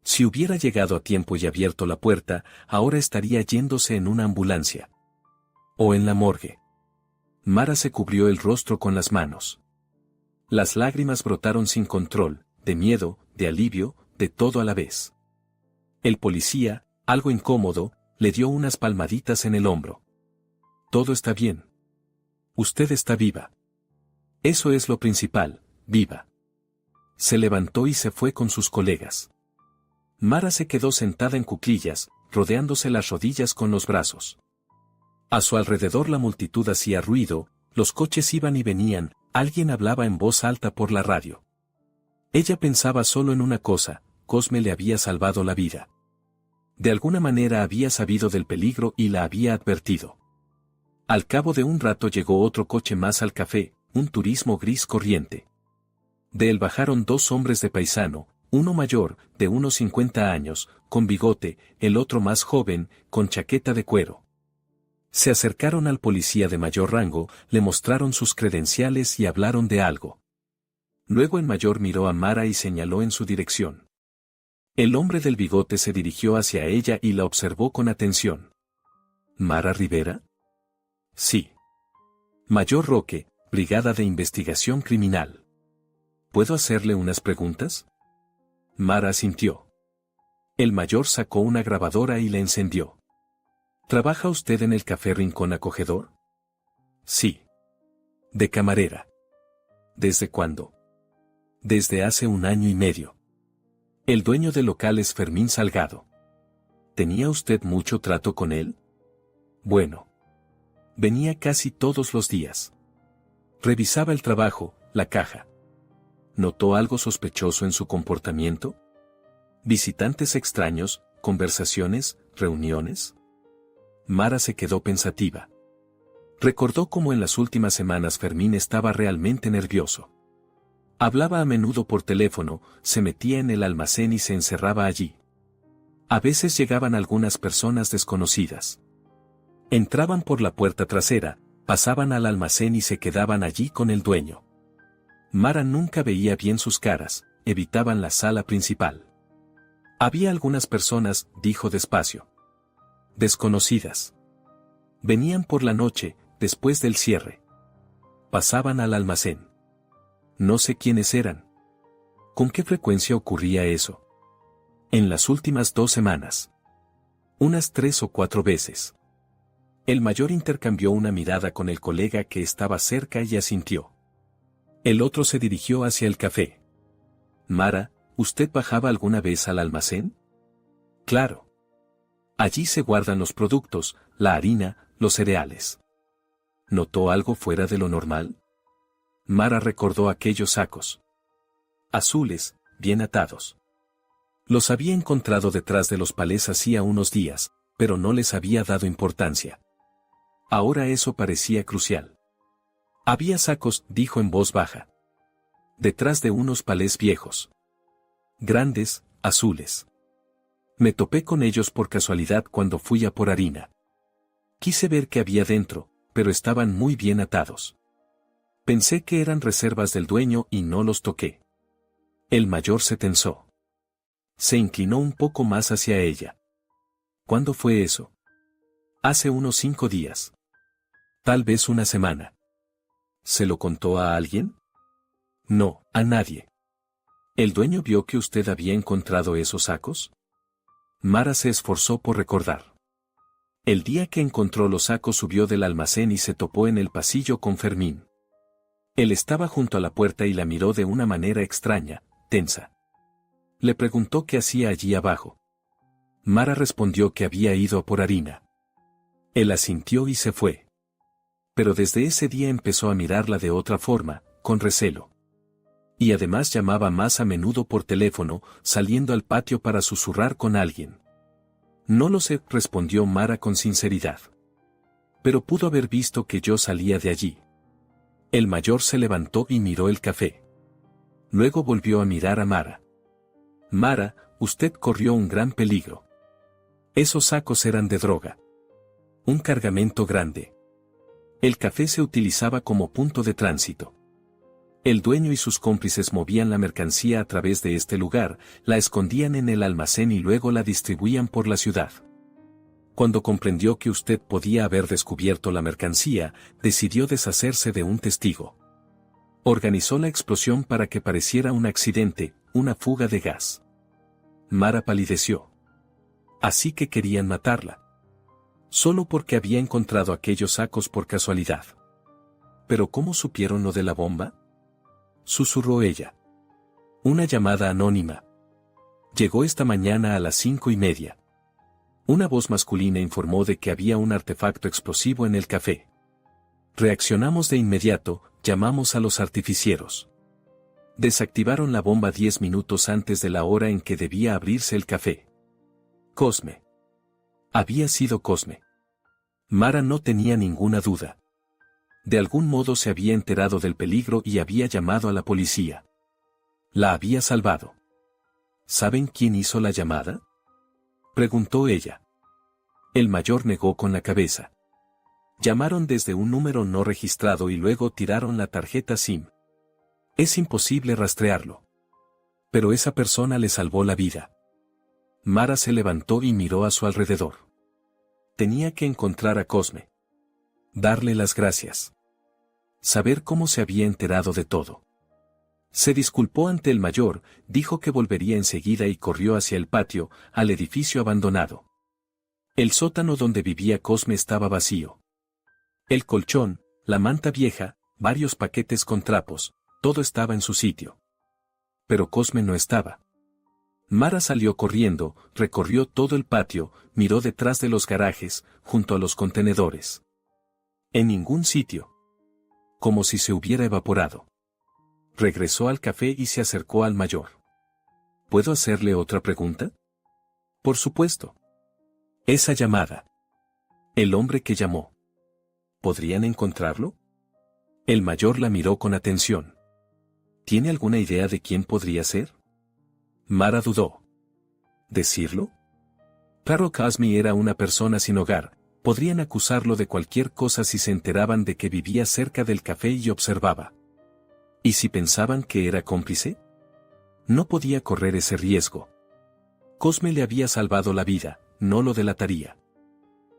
Si hubiera llegado a tiempo y abierto la puerta, ahora estaría yéndose en una ambulancia. O en la morgue. Mara se cubrió el rostro con las manos. Las lágrimas brotaron sin control, de miedo, de alivio, de todo a la vez. El policía, algo incómodo, le dio unas palmaditas en el hombro. Todo está bien. Usted está viva. Eso es lo principal, viva. Se levantó y se fue con sus colegas. Mara se quedó sentada en cuclillas, rodeándose las rodillas con los brazos. A su alrededor la multitud hacía ruido, los coches iban y venían, alguien hablaba en voz alta por la radio. Ella pensaba solo en una cosa, Cosme le había salvado la vida. De alguna manera había sabido del peligro y la había advertido. Al cabo de un rato llegó otro coche más al café, un turismo gris corriente. De él bajaron dos hombres de paisano, Uno mayor, de unos 50 años, con bigote, el otro más joven, con chaqueta de cuero. Se acercaron al policía de mayor rango, le mostraron sus credenciales y hablaron de algo. Luego el mayor miró a Mara y señaló en su dirección. El hombre del bigote se dirigió hacia ella y la observó con atención. ¿Mara Rivera? Sí. Mayor Roque, Brigada de Investigación Criminal. ¿Puedo hacerle unas preguntas? Mara asintió. El mayor sacó una grabadora y la encendió. ¿Trabaja usted en el Café Rincón Acogedor? Sí. De camarera. ¿Desde cuándo? Desde hace 1 año y medio. El dueño del local es Fermín Salgado. ¿Tenía usted mucho trato con él? Bueno. Venía casi todos los días. Revisaba el trabajo, la caja. ¿Notó algo sospechoso en su comportamiento? ¿Visitantes extraños, conversaciones, reuniones? Mara se quedó pensativa. Recordó cómo en las últimas semanas Fermín estaba realmente nervioso. Hablaba a menudo por teléfono, se metía en el almacén y se encerraba allí. A veces llegaban algunas personas desconocidas. Entraban por la puerta trasera, pasaban al almacén y se quedaban allí con el dueño. Mara nunca veía bien sus caras, evitaban la sala principal. Había algunas personas, dijo despacio. Desconocidas. Venían por la noche, después del cierre. Pasaban al almacén. No sé quiénes eran. ¿Con qué frecuencia ocurría eso? En las últimas 2 semanas. Unas 3 o 4 veces. El mayor intercambió una mirada con el colega que estaba cerca y asintió. El otro se dirigió hacia el café. Mara, ¿usted bajaba alguna vez al almacén? Claro. Allí se guardan los productos, la harina, los cereales. ¿Notó algo fuera de lo normal? Mara recordó aquellos sacos. Azules, bien atados. Los había encontrado detrás de los palés hacía unos días, pero no les había dado importancia. Ahora eso parecía crucial. Había sacos, dijo en voz baja. Detrás de unos palés viejos. Grandes, azules. Me topé con ellos por casualidad cuando fui a por harina. Quise ver qué había dentro, pero estaban muy bien atados. Pensé que eran reservas del dueño y no los toqué. El mayor se tensó. Se inclinó un poco más hacia ella. ¿Cuándo fue eso? Hace unos 5 días. Tal vez 1 semana. ¿Se lo contó a alguien? No, a nadie. ¿El dueño vio que usted había encontrado esos sacos? Mara se esforzó por recordar. El día que encontró los sacos subió del almacén y se topó en el pasillo con Fermín. Él estaba junto a la puerta y la miró de una manera extraña, tensa. Le preguntó qué hacía allí abajo. Mara respondió que había ido a por harina. Él asintió y se fue. Pero desde ese día empezó a mirarla de otra forma, con recelo. Y además llamaba más a menudo por teléfono, saliendo al patio para susurrar con alguien. No lo sé, respondió Mara con sinceridad. Pero pudo haber visto que yo salía de allí. El mayor se levantó y miró el café. Luego volvió a mirar a Mara. Mara, usted corrió un gran peligro. Esos sacos eran de droga. Un cargamento grande. El café se utilizaba como punto de tránsito. El dueño y sus cómplices movían la mercancía a través de este lugar, la escondían en el almacén y luego la distribuían por la ciudad. Cuando comprendió que usted podía haber descubierto la mercancía, decidió deshacerse de un testigo. Organizó la explosión para que pareciera un accidente, una fuga de gas. Mara palideció. Así que querían matarla. Solo porque había encontrado aquellos sacos por casualidad. ¿Pero cómo supieron lo de la bomba? Susurró ella. Una llamada anónima. Llegó esta mañana a las 5:30. Una voz masculina informó de que había un artefacto explosivo en el café. Reaccionamos de inmediato, llamamos a los artificieros. Desactivaron la bomba 10 minutos antes de la hora en que debía abrirse el café. Cosme. Había sido Cosme. Mara no tenía ninguna duda. De algún modo se había enterado del peligro y había llamado a la policía. La había salvado. ¿Saben quién hizo la llamada?, preguntó ella. El mayor negó con la cabeza. Llamaron desde un número no registrado y luego tiraron la tarjeta SIM. Es imposible rastrearlo. Pero esa persona le salvó la vida. Mara se levantó y miró a su alrededor. Tenía que encontrar a Cosme. Darle las gracias. Saber cómo se había enterado de todo. Se disculpó ante el mayor, dijo que volvería enseguida y corrió hacia el patio, al edificio abandonado. El sótano donde vivía Cosme estaba vacío. El colchón, la manta vieja, varios paquetes con trapos, todo estaba en su sitio. Pero Cosme no estaba. Mara salió corriendo, recorrió todo el patio, miró detrás de los garajes, junto a los contenedores. En ningún sitio. Como si se hubiera evaporado. Regresó al café y se acercó al mayor. ¿Puedo hacerle otra pregunta? Por supuesto. Esa llamada. El hombre que llamó. ¿Podrían encontrarlo? El mayor la miró con atención. ¿Tiene alguna idea de quién podría ser? Mara dudó. ¿Decirlo? Claro, Cosme era una persona sin hogar, podrían acusarlo de cualquier cosa si se enteraban de que vivía cerca del café y observaba. ¿Y si pensaban que era cómplice? No podía correr ese riesgo. Cosme le había salvado la vida, no lo delataría.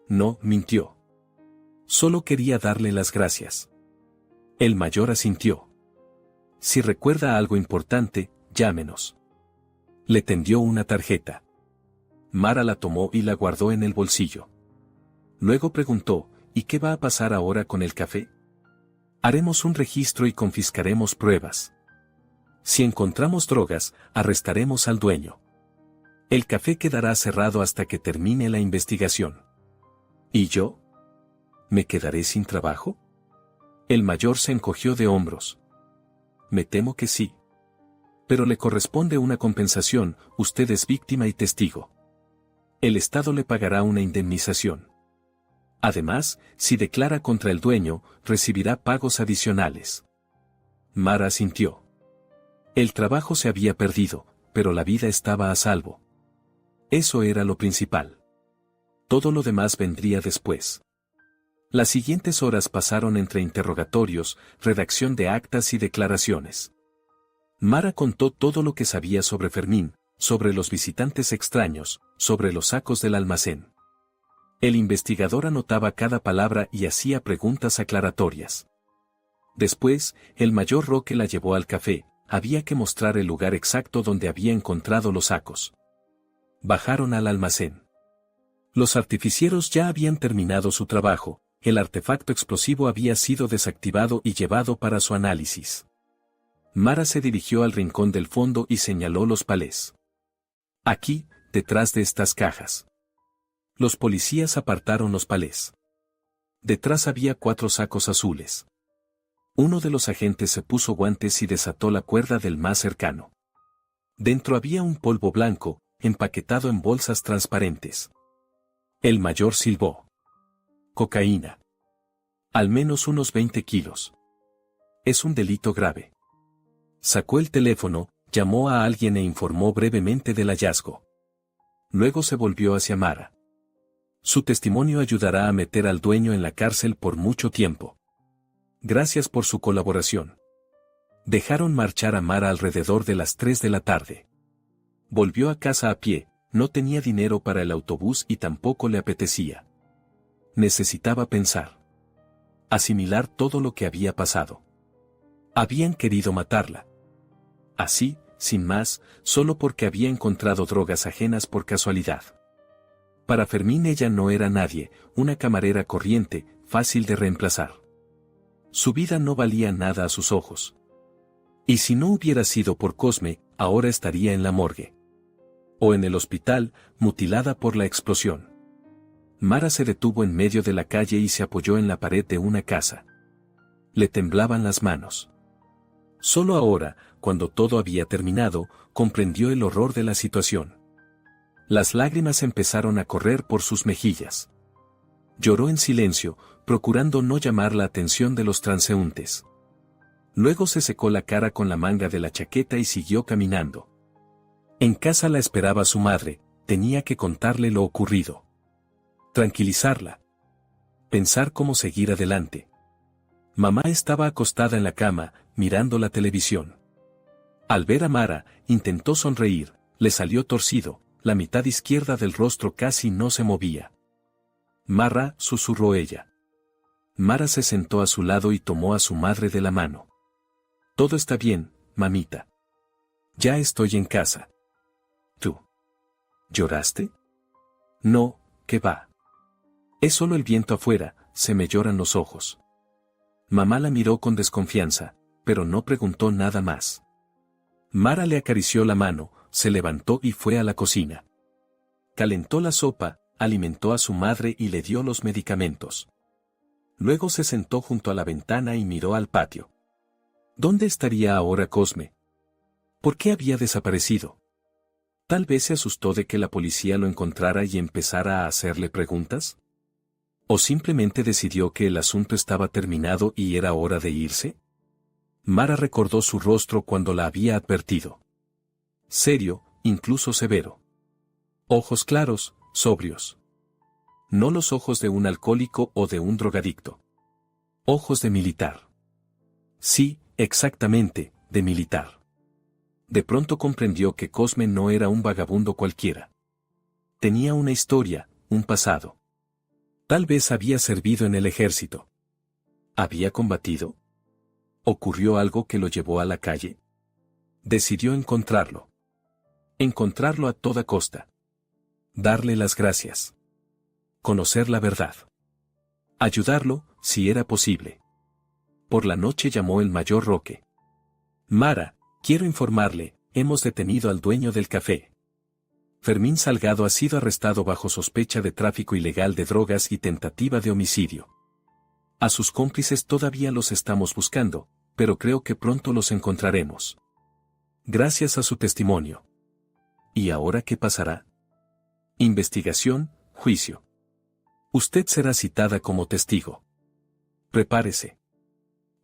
No, mintió. Solo quería darle las gracias. El mayor asintió. Si recuerda algo importante, llámenos. Le tendió una tarjeta. Mara la tomó y la guardó en el bolsillo. Luego preguntó, ¿y qué va a pasar ahora con el café? Haremos un registro y confiscaremos pruebas. Si encontramos drogas, arrestaremos al dueño. El café quedará cerrado hasta que termine la investigación. ¿Y yo? ¿Me quedaré sin trabajo? El mayor se encogió de hombros. Me temo que sí. Pero le corresponde una compensación, usted es víctima y testigo. El Estado le pagará una indemnización. Además, si declara contra el dueño, recibirá pagos adicionales. Mara asintió. El trabajo se había perdido, pero la vida estaba a salvo. Eso era lo principal. Todo lo demás vendría después. Las siguientes horas pasaron entre interrogatorios, redacción de actas y declaraciones. Mara contó todo lo que sabía sobre Fermín, sobre los visitantes extraños, sobre los sacos del almacén. El investigador anotaba cada palabra y hacía preguntas aclaratorias. Después, el mayor Roque la llevó al café, había que mostrar el lugar exacto donde había encontrado los sacos. Bajaron al almacén. Los artificieros ya habían terminado su trabajo, el artefacto explosivo había sido desactivado y llevado para su análisis. Mara se dirigió al rincón del fondo y señaló los palés. Aquí, detrás de estas cajas. Los policías apartaron los palés. Detrás había 4 sacos azules. Uno de los agentes se puso guantes y desató la cuerda del más cercano. Dentro había un polvo blanco, empaquetado en bolsas transparentes. El mayor silbó. Cocaína. Al menos unos 20 kilos. Es un delito grave. Sacó el teléfono, llamó a alguien e informó brevemente del hallazgo. Luego se volvió hacia Mara. Su testimonio ayudará a meter al dueño en la cárcel por mucho tiempo. Gracias por su colaboración. Dejaron marchar a Mara alrededor de las 3 de la tarde. Volvió a casa a pie, no tenía dinero para el autobús y tampoco le apetecía. Necesitaba pensar. Asimilar todo lo que había pasado. Habían querido matarla. Así, sin más, solo porque había encontrado drogas ajenas por casualidad. Para Fermín ella no era nadie, una camarera corriente, fácil de reemplazar. Su vida no valía nada a sus ojos. Y si no hubiera sido por Cosme, ahora estaría en la morgue. O en el hospital, mutilada por la explosión. Mara se detuvo en medio de la calle y se apoyó en la pared de una casa. Le temblaban las manos. Solo ahora, cuando todo había terminado, comprendió el horror de la situación. Las lágrimas empezaron a correr por sus mejillas. Lloró en silencio, procurando no llamar la atención de los transeúntes. Luego se secó la cara con la manga de la chaqueta y siguió caminando. En casa la esperaba su madre, tenía que contarle lo ocurrido. Tranquilizarla. Pensar cómo seguir adelante. Mamá estaba acostada en la cama, mirando la televisión. Al ver a Mara, intentó sonreír, le salió torcido, la mitad izquierda del rostro casi no se movía. Mara, susurró ella. Mara se sentó a su lado y tomó a su madre de la mano. Todo está bien, mamita. Ya estoy en casa. ¿Tú? ¿Lloraste? No, ¿qué va? Es solo el viento afuera, se me lloran los ojos. Mamá la miró con desconfianza, pero no preguntó nada más. Mara le acarició la mano, se levantó y fue a la cocina. Calentó la sopa, alimentó a su madre y le dio los medicamentos. Luego se sentó junto a la ventana y miró al patio. ¿Dónde estaría ahora Cosme? ¿Por qué había desaparecido? Tal vez se asustó de que la policía lo encontrara y empezara a hacerle preguntas. ¿O simplemente decidió que el asunto estaba terminado y era hora de irse? Mara recordó su rostro cuando la había advertido. Serio, incluso severo. Ojos claros, sobrios. No los ojos de un alcohólico o de un drogadicto. Ojos de militar. Sí, exactamente, de militar. De pronto comprendió que Cosme no era un vagabundo cualquiera. Tenía una historia, un pasado. Tal vez había servido en el ejército. ¿Había combatido? ¿Ocurrió algo que lo llevó a la calle? Decidió encontrarlo. Encontrarlo a toda costa. Darle las gracias. Conocer la verdad. Ayudarlo, si era posible. Por la noche llamó el mayor Roque. Mara, quiero informarle, hemos detenido al dueño del café. Fermín Salgado ha sido arrestado bajo sospecha de tráfico ilegal de drogas y tentativa de homicidio. A sus cómplices todavía los estamos buscando, pero creo que pronto los encontraremos. Gracias a su testimonio. ¿Y ahora qué pasará? Investigación, juicio. Usted será citada como testigo. Prepárese.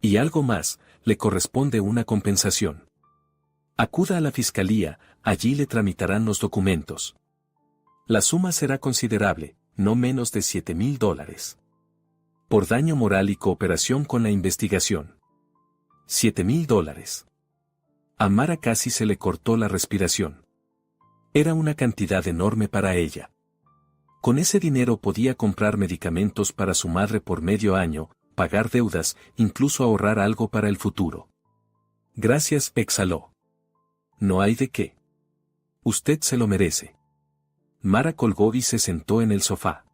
Y algo más, le corresponde una compensación. Acuda a la fiscalía, allí le tramitarán los documentos. La suma será considerable, no menos de $7,000. Por daño moral y cooperación con la investigación. $7,000. A Mara casi se le cortó la respiración. Era una cantidad enorme para ella. Con ese dinero podía comprar medicamentos para su madre por medio año, pagar deudas, incluso ahorrar algo para el futuro. Gracias, exhaló. No hay de qué. Usted se lo merece. Mara colgó y se sentó en el sofá.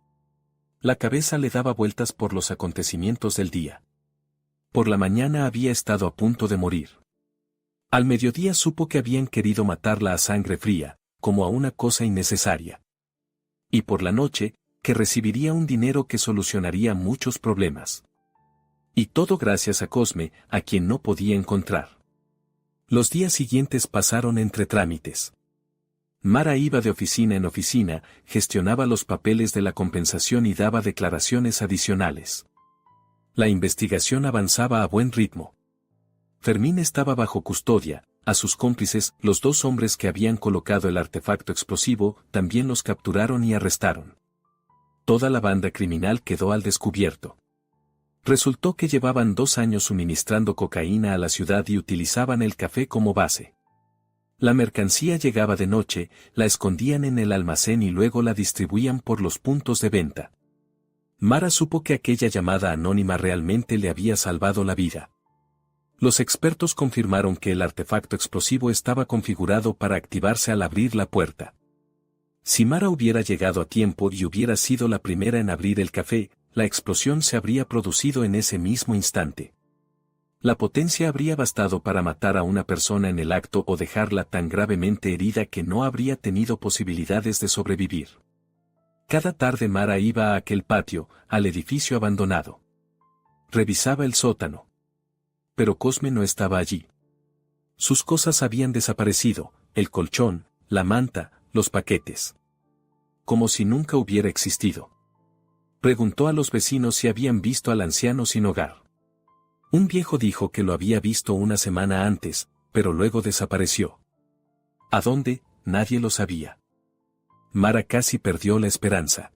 La cabeza le daba vueltas por los acontecimientos del día. Por la mañana había estado a punto de morir. Al mediodía supo que habían querido matarla a sangre fría, como a una cosa innecesaria. Y por la noche, que recibiría un dinero que solucionaría muchos problemas. Y todo gracias a Cosme, a quien no podía encontrar. Los días siguientes pasaron entre trámites. Mara iba de oficina en oficina, gestionaba los papeles de la compensación y daba declaraciones adicionales. La investigación avanzaba a buen ritmo. Fermín estaba bajo custodia, a sus cómplices, los 2 hombres que habían colocado el artefacto explosivo, también los capturaron y arrestaron. Toda la banda criminal quedó al descubierto. Resultó que llevaban 2 años suministrando cocaína a la ciudad y utilizaban el café como base. La mercancía llegaba de noche, la escondían en el almacén y luego la distribuían por los puntos de venta. Mara supo que aquella llamada anónima realmente le había salvado la vida. Los expertos confirmaron que el artefacto explosivo estaba configurado para activarse al abrir la puerta. Si Mara hubiera llegado a tiempo y hubiera sido la primera en abrir el café, la explosión se habría producido en ese mismo instante. La potencia habría bastado para matar a una persona en el acto o dejarla tan gravemente herida que no habría tenido posibilidades de sobrevivir. Cada tarde Mara iba a aquel patio, al edificio abandonado. Revisaba el sótano. Pero Cosme no estaba allí. Sus cosas habían desaparecido, el colchón, la manta, los paquetes. Como si nunca hubiera existido. Preguntó a los vecinos si habían visto al anciano sin hogar. Un viejo dijo que lo había visto una semana antes, pero luego desapareció. ¿A dónde? nadie lo sabía. Mara casi perdió la esperanza.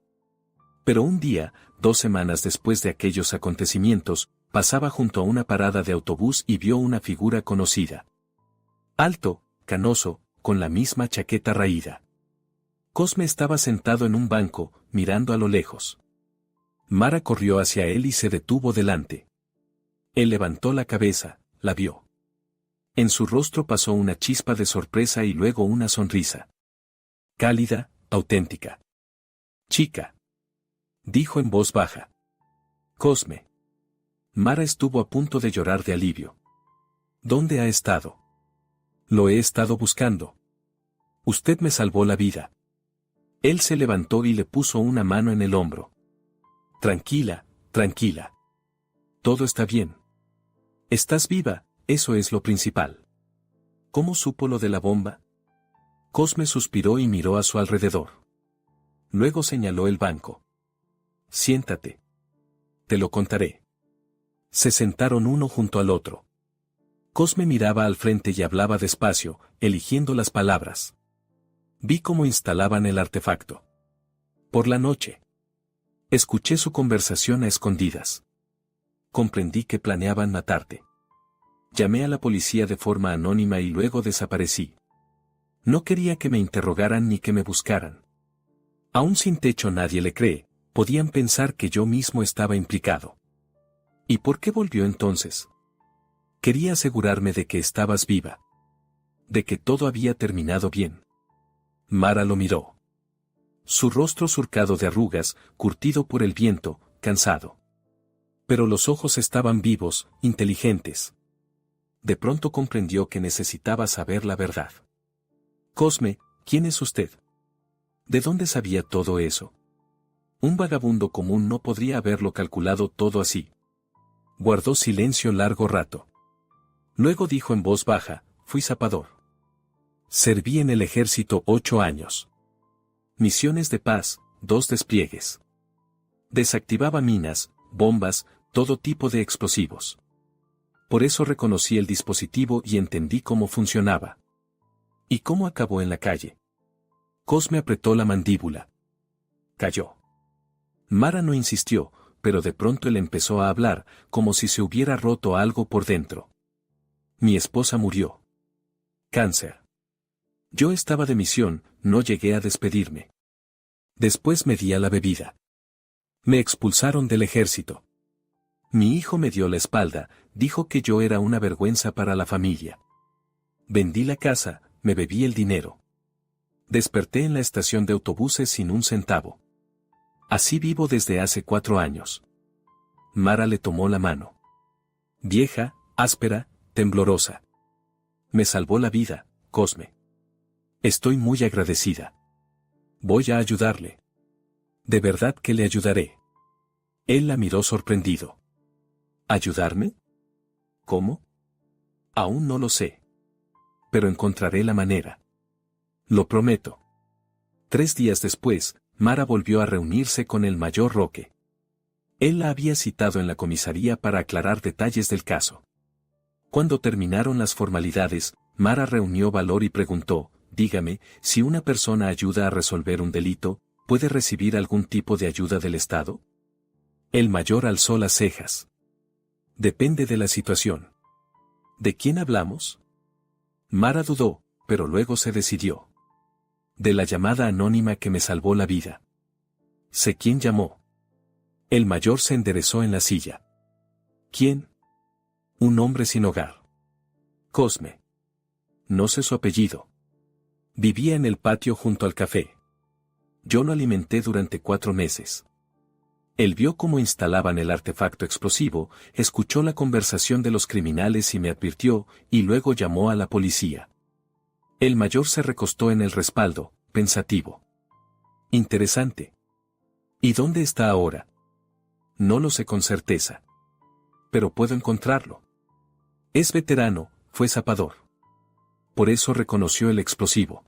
Pero un día, 2 semanas después de aquellos acontecimientos, pasaba junto a una parada de autobús y vio una figura conocida. Alto, canoso, con la misma chaqueta raída. Cosme estaba sentado en un banco, mirando a lo lejos. Mara corrió hacia él y se detuvo delante. Él levantó la cabeza, la vio. En su rostro pasó una chispa de sorpresa y luego una sonrisa. Cálida, auténtica. Chica. Dijo en voz baja. Cosme. Mara estuvo a punto de llorar de alivio. ¿Dónde ha estado? Lo he estado buscando. Usted me salvó la vida. Él se levantó y le puso una mano en el hombro. Tranquila, tranquila. Todo está bien. Estás viva, eso es lo principal. ¿Cómo supo lo de la bomba? Cosme suspiró y miró a su alrededor. Luego señaló el banco. Siéntate. Te lo contaré. Se sentaron uno junto al otro. Cosme miraba al frente y hablaba despacio, eligiendo las palabras. Vi cómo instalaban el artefacto. Por la noche. Escuché su conversación a escondidas. Comprendí que planeaban matarte. Llamé a la policía de forma anónima y luego desaparecí. No quería que me interrogaran ni que me buscaran. Aún sin techo nadie le cree, podían pensar que yo mismo estaba implicado. ¿Y por qué volvió entonces? Quería asegurarme de que estabas viva. De que todo había terminado bien. Mara lo miró. Su rostro surcado de arrugas, curtido por el viento, cansado. Pero los ojos estaban vivos, inteligentes. De pronto comprendió que necesitaba saber la verdad. Cosme, ¿quién es usted? ¿De dónde sabía todo eso? Un vagabundo común no podría haberlo calculado todo así. Guardó silencio largo rato. Luego dijo en voz baja, fui zapador. Serví en el ejército 8 años. Misiones de paz, 2 despliegues. Desactivaba minas, bombas, todo tipo de explosivos. Por eso reconocí el dispositivo y entendí cómo funcionaba. ¿Y cómo acabó en la calle? Cosme apretó la mandíbula. Cayó. Mara no insistió, pero de pronto él empezó a hablar, como si se hubiera roto algo por dentro. Mi esposa murió. Cáncer. Yo estaba de misión, no llegué a despedirme. Después me di a la bebida. Me expulsaron del ejército. Mi hijo me dio la espalda, dijo que yo era una vergüenza para la familia. Vendí la casa, me bebí el dinero. Desperté en la estación de autobuses sin un centavo. Así vivo desde hace 4 años. Mara le tomó la mano. Vieja, áspera, temblorosa. Me salvó la vida, Cosme. Estoy muy agradecida. Voy a ayudarle. De verdad que le ayudaré. Él la miró sorprendido. ¿Ayudarme? ¿Cómo? Aún no lo sé. Pero encontraré la manera. Lo prometo. 3 días después, Mara volvió a reunirse con el mayor Roque. Él la había citado en la comisaría para aclarar detalles del caso. Cuando terminaron las formalidades, Mara reunió valor y preguntó, dígame, si una persona ayuda a resolver un delito, ¿puede recibir algún tipo de ayuda del Estado? El mayor alzó las cejas. Depende de la situación. ¿De quién hablamos? Mara dudó, pero luego se decidió. De la llamada anónima que me salvó la vida. Sé quién llamó. El mayor se enderezó en la silla. ¿Quién? Un hombre sin hogar. Cosme. No sé su apellido. Vivía en el patio junto al café. Yo lo alimenté durante 4 meses. Él vio cómo instalaban el artefacto explosivo, escuchó la conversación de los criminales y me advirtió, y luego llamó a la policía. El mayor se recostó en el respaldo, pensativo. Interesante. ¿Y dónde está ahora? No lo sé con certeza. Pero puedo encontrarlo. Es veterano, fue zapador. Por eso reconoció el explosivo.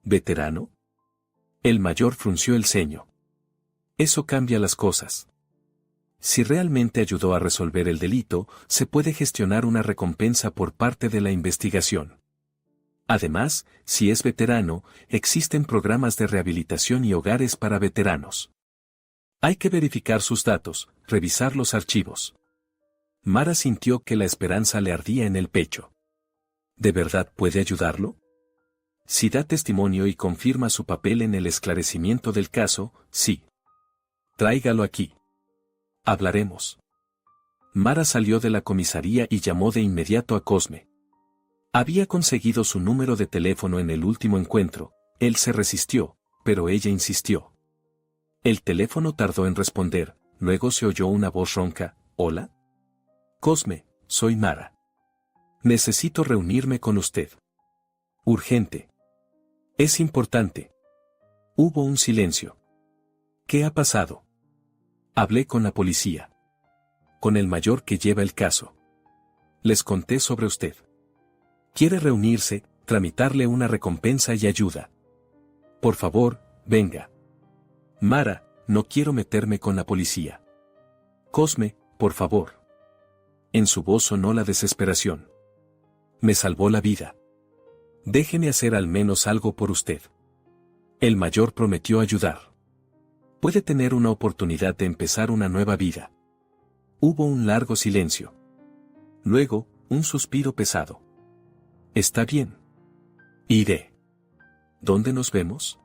¿Veterano? El mayor frunció el ceño. Eso cambia las cosas. Si realmente ayudó a resolver el delito, se puede gestionar una recompensa por parte de la investigación. Además, si es veterano, existen programas de rehabilitación y hogares para veteranos. Hay que verificar sus datos, revisar los archivos. Mara sintió que la esperanza le ardía en el pecho. ¿De verdad puede ayudarlo? Si da testimonio y confirma su papel en el esclarecimiento del caso, sí. Tráigalo aquí. Hablaremos. Mara salió de la comisaría y llamó de inmediato a Cosme. Había conseguido su número de teléfono en el último encuentro, él se resistió, pero ella insistió. El teléfono tardó en responder, luego se oyó una voz ronca, ¿hola? Cosme, soy Mara. Necesito reunirme con usted. Urgente. Es importante. Hubo un silencio. ¿Qué ha pasado? Hablé con la policía. Con el mayor que lleva el caso. Les conté sobre usted. Quiere reunirse, tramitarle una recompensa y ayuda. Por favor, venga. Mara, no quiero meterme con la policía. Cosme, por favor. En su voz sonó la desesperación. Me salvó la vida. Déjeme hacer al menos algo por usted. El mayor prometió ayudar. Puede tener una oportunidad de empezar una nueva vida. Hubo un largo silencio. Luego, un suspiro pesado. Está bien. Iré. ¿Dónde nos vemos?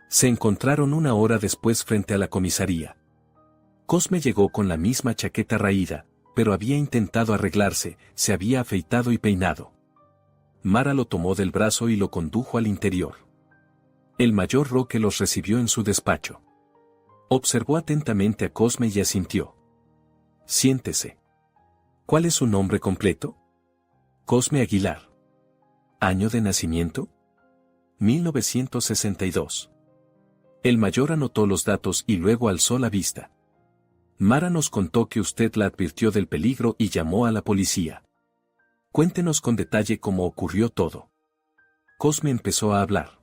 Se encontraron una hora después frente a la comisaría. Cosme llegó con la misma chaqueta raída, pero había intentado arreglarse, se había afeitado y peinado. Mara lo tomó del brazo y lo condujo al interior. El mayor Roque los recibió en su despacho. Observó atentamente a Cosme y asintió. Siéntese. ¿Cuál es su nombre completo? Cosme Aguilar. ¿Año de nacimiento? 1962. El mayor anotó los datos y luego alzó la vista. Mara nos contó que usted la advirtió del peligro y llamó a la policía. Cuéntenos con detalle cómo ocurrió todo. Cosme empezó a hablar.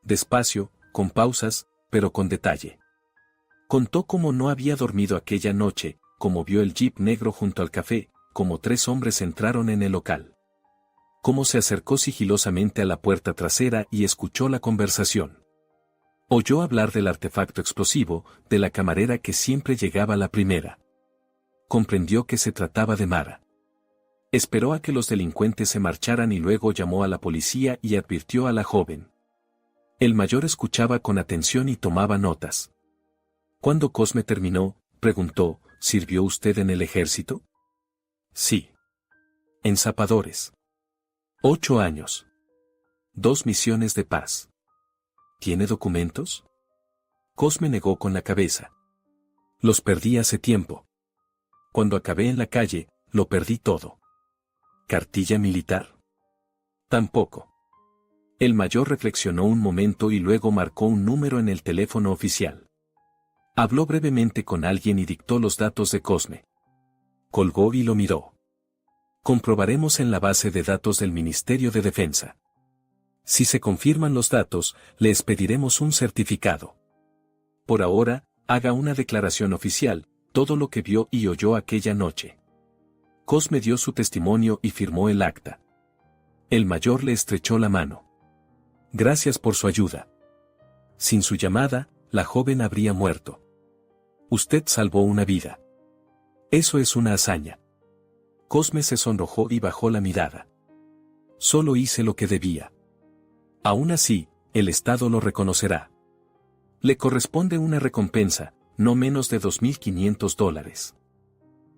Despacio, con pausas, pero con detalle. Contó cómo no había dormido aquella noche, cómo vio el jeep negro junto al café, cómo 3 hombres entraron en el local. Cómo se acercó sigilosamente a la puerta trasera y escuchó la conversación. Oyó hablar del artefacto explosivo, de la camarera que siempre llegaba la primera. Comprendió que se trataba de Mara. Esperó a que los delincuentes se marcharan y luego llamó a la policía y advirtió a la joven. El mayor escuchaba con atención y tomaba notas. Cuando Cosme terminó, preguntó, ¿sirvió usted en el ejército? Sí. En Zapadores. 8 años. 2 misiones de paz. ¿Tiene documentos? Cosme negó con la cabeza. Los perdí hace tiempo. Cuando acabé en la calle, lo perdí todo. ¿Cartilla militar? Tampoco. El mayor reflexionó un momento y luego marcó un número en el teléfono oficial. Habló brevemente con alguien y dictó los datos de Cosme. Colgó y lo miró. Comprobaremos en la base de datos del Ministerio de Defensa. Si se confirman los datos, le expediremos un certificado. Por ahora, haga una declaración oficial, todo lo que vio y oyó aquella noche. Cosme dio su testimonio y firmó el acta. El mayor le estrechó la mano. Gracias por su ayuda. Sin su llamada, la joven habría muerto. Usted salvó una vida. Eso es una hazaña. Cosme se sonrojó y bajó la mirada. Solo hice lo que debía. Aún así, el Estado lo reconocerá. Le corresponde una recompensa, no menos de $2.500.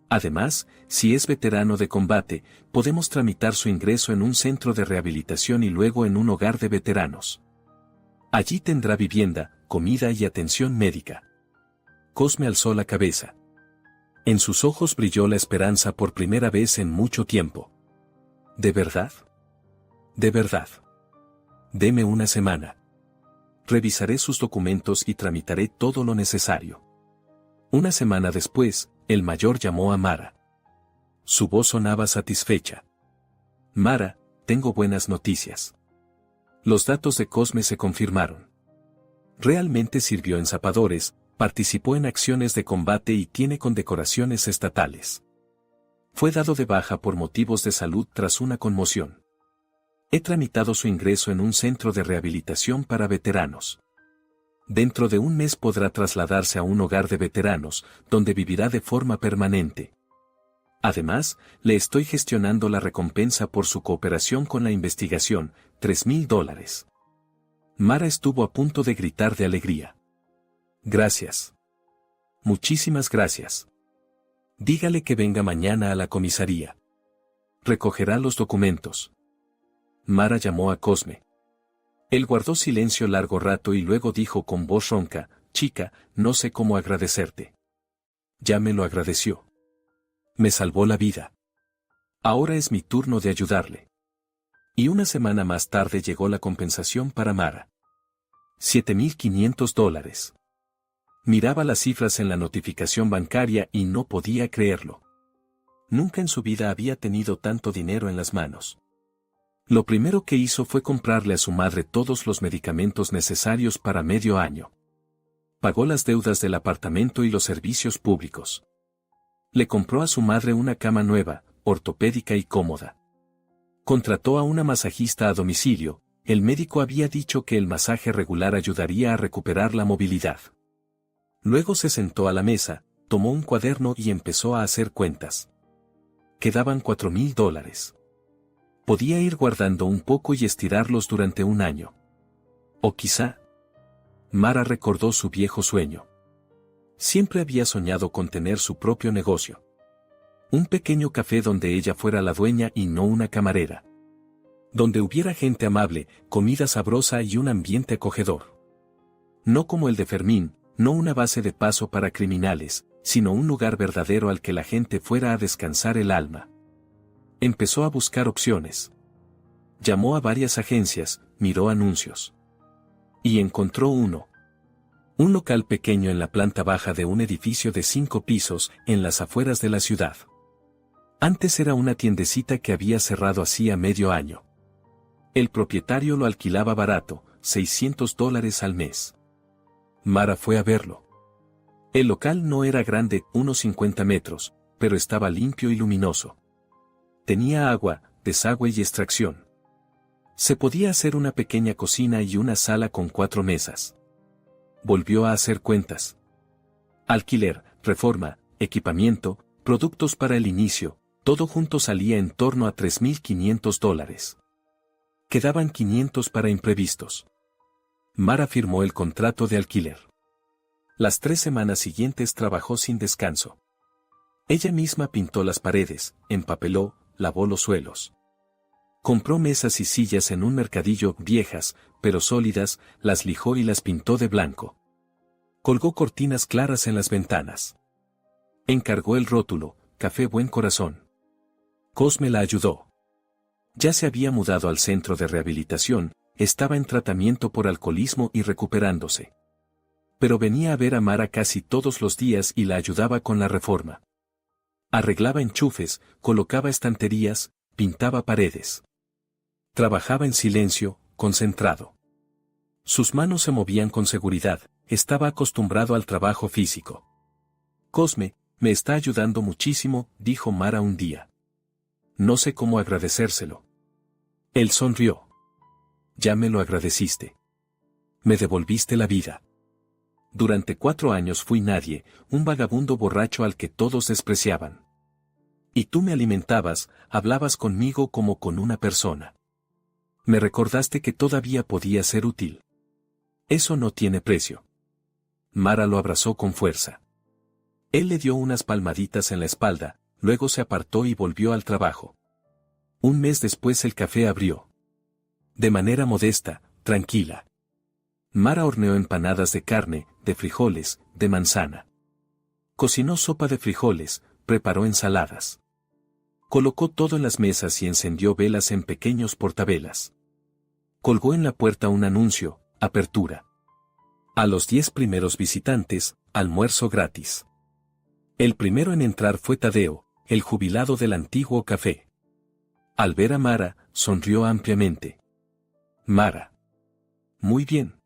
Además, si es veterano de combate, podemos tramitar su ingreso en un centro de rehabilitación y luego en un hogar de veteranos. Allí tendrá vivienda, comida y atención médica. Cosme alzó la cabeza. En sus ojos brilló la esperanza por primera vez en mucho tiempo. ¿De verdad? De verdad. Deme una semana. Revisaré sus documentos y tramitaré todo lo necesario. Una semana después, el mayor llamó a Mara. Su voz sonaba satisfecha. Mara, tengo buenas noticias. Los datos de Cosme se confirmaron. Realmente sirvió en Zapadores, participó en acciones de combate y tiene condecoraciones estatales. Fue dado de baja por motivos de salud tras una conmoción. He tramitado su ingreso en un centro de rehabilitación para veteranos. Dentro de un mes podrá trasladarse a un hogar de veteranos, donde vivirá de forma permanente. Además, le estoy gestionando la recompensa por su cooperación con la investigación, $3,000. Mara estuvo a punto de gritar de alegría. Gracias. Muchísimas gracias. Dígale que venga mañana a la comisaría. Recogerá los documentos. Mara llamó a Cosme. Él guardó silencio largo rato y luego dijo con voz ronca, chica, no sé cómo agradecerte. Ya me lo agradeció. Me salvó la vida. Ahora es mi turno de ayudarle. Y una semana más tarde llegó la compensación para Mara. $7,500. Miraba las cifras en la notificación bancaria y no podía creerlo. Nunca en su vida había tenido tanto dinero en las manos. Lo primero que hizo fue comprarle a su madre todos los medicamentos necesarios para medio año. Pagó las deudas del apartamento y los servicios públicos. Le compró a su madre una cama nueva, ortopédica y cómoda. Contrató a una masajista a domicilio. El médico había dicho que el masaje regular ayudaría a recuperar la movilidad. Luego se sentó a la mesa, tomó un cuaderno y empezó a hacer cuentas. Quedaban $4,000. Podía ir guardando un poco y estirarlos durante un año. O quizá. Mara recordó su viejo sueño. Siempre había soñado con tener su propio negocio. Un pequeño café donde ella fuera la dueña y no una camarera. Donde hubiera gente amable, comida sabrosa y un ambiente acogedor. No como el de Fermín, no una base de paso para criminales, sino un lugar verdadero al que la gente fuera a descansar el alma. Empezó a buscar opciones. Llamó a varias agencias, miró anuncios. Y encontró uno. Un local pequeño en la planta baja de un edificio de 5 pisos, en las afueras de la ciudad. Antes era una tiendecita que había cerrado hacía medio año. El propietario lo alquilaba barato, $600 al mes. Mara fue a verlo. El local no era grande, unos 50 metros, pero estaba limpio y luminoso. Tenía agua, desagüe y extracción. Se podía hacer una pequeña cocina y una sala con 4 mesas. Volvió a hacer cuentas. Alquiler, reforma, equipamiento, productos para el inicio, todo junto salía en torno a $3,500. Quedaban $500 para imprevistos. Mara firmó el contrato de alquiler. Las 3 semanas siguientes trabajó sin descanso. Ella misma pintó las paredes, empapeló, lavó los suelos. Compró mesas y sillas en un mercadillo, viejas, pero sólidas, las lijó y las pintó de blanco. Colgó cortinas claras en las ventanas. Encargó el rótulo, Café Buen Corazón. Cosme la ayudó. Ya se había mudado al centro de rehabilitación, estaba en tratamiento por alcoholismo y recuperándose. Pero venía a ver a Mara casi todos los días y la ayudaba con la reforma. Arreglaba enchufes, colocaba estanterías, pintaba paredes. Trabajaba en silencio, concentrado. Sus manos se movían con seguridad, estaba acostumbrado al trabajo físico. Cosme, me está ayudando muchísimo, dijo Mara un día. No sé cómo agradecérselo. Él sonrió. Ya me lo agradeciste. Me devolviste la vida. Durante 4 años fui nadie, un vagabundo borracho al que todos despreciaban. Y tú me alimentabas, hablabas conmigo como con una persona. Me recordaste que todavía podía ser útil. Eso no tiene precio. Mara lo abrazó con fuerza. Él le dio unas palmaditas en la espalda, luego se apartó y volvió al trabajo. Un mes después el café abrió. De manera modesta, tranquila. Mara horneó empanadas de carne, de frijoles, de manzana. Cocinó sopa de frijoles, preparó ensaladas. Colocó todo en las mesas y encendió velas en pequeños portavelas. Colgó en la puerta un anuncio, apertura. A los 10 primeros visitantes, almuerzo gratis. El primero en entrar fue Tadeo, el jubilado del antiguo café. Al ver a Mara, sonrió ampliamente. Mara. Muy bien.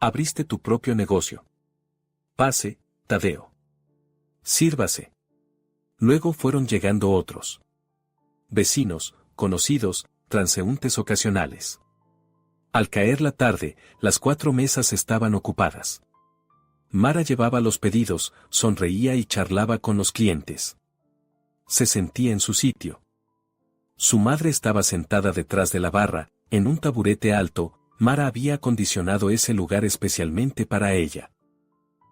Abriste tu propio negocio. Pase, Tadeo. Sírvase. Luego fueron llegando otros. Vecinos, conocidos, transeúntes ocasionales. Al caer la tarde, las 4 mesas estaban ocupadas. Mara llevaba los pedidos, sonreía y charlaba con los clientes. Se sentía en su sitio. Su madre estaba sentada detrás de la barra, en un taburete alto. Mara había acondicionado ese lugar especialmente para ella.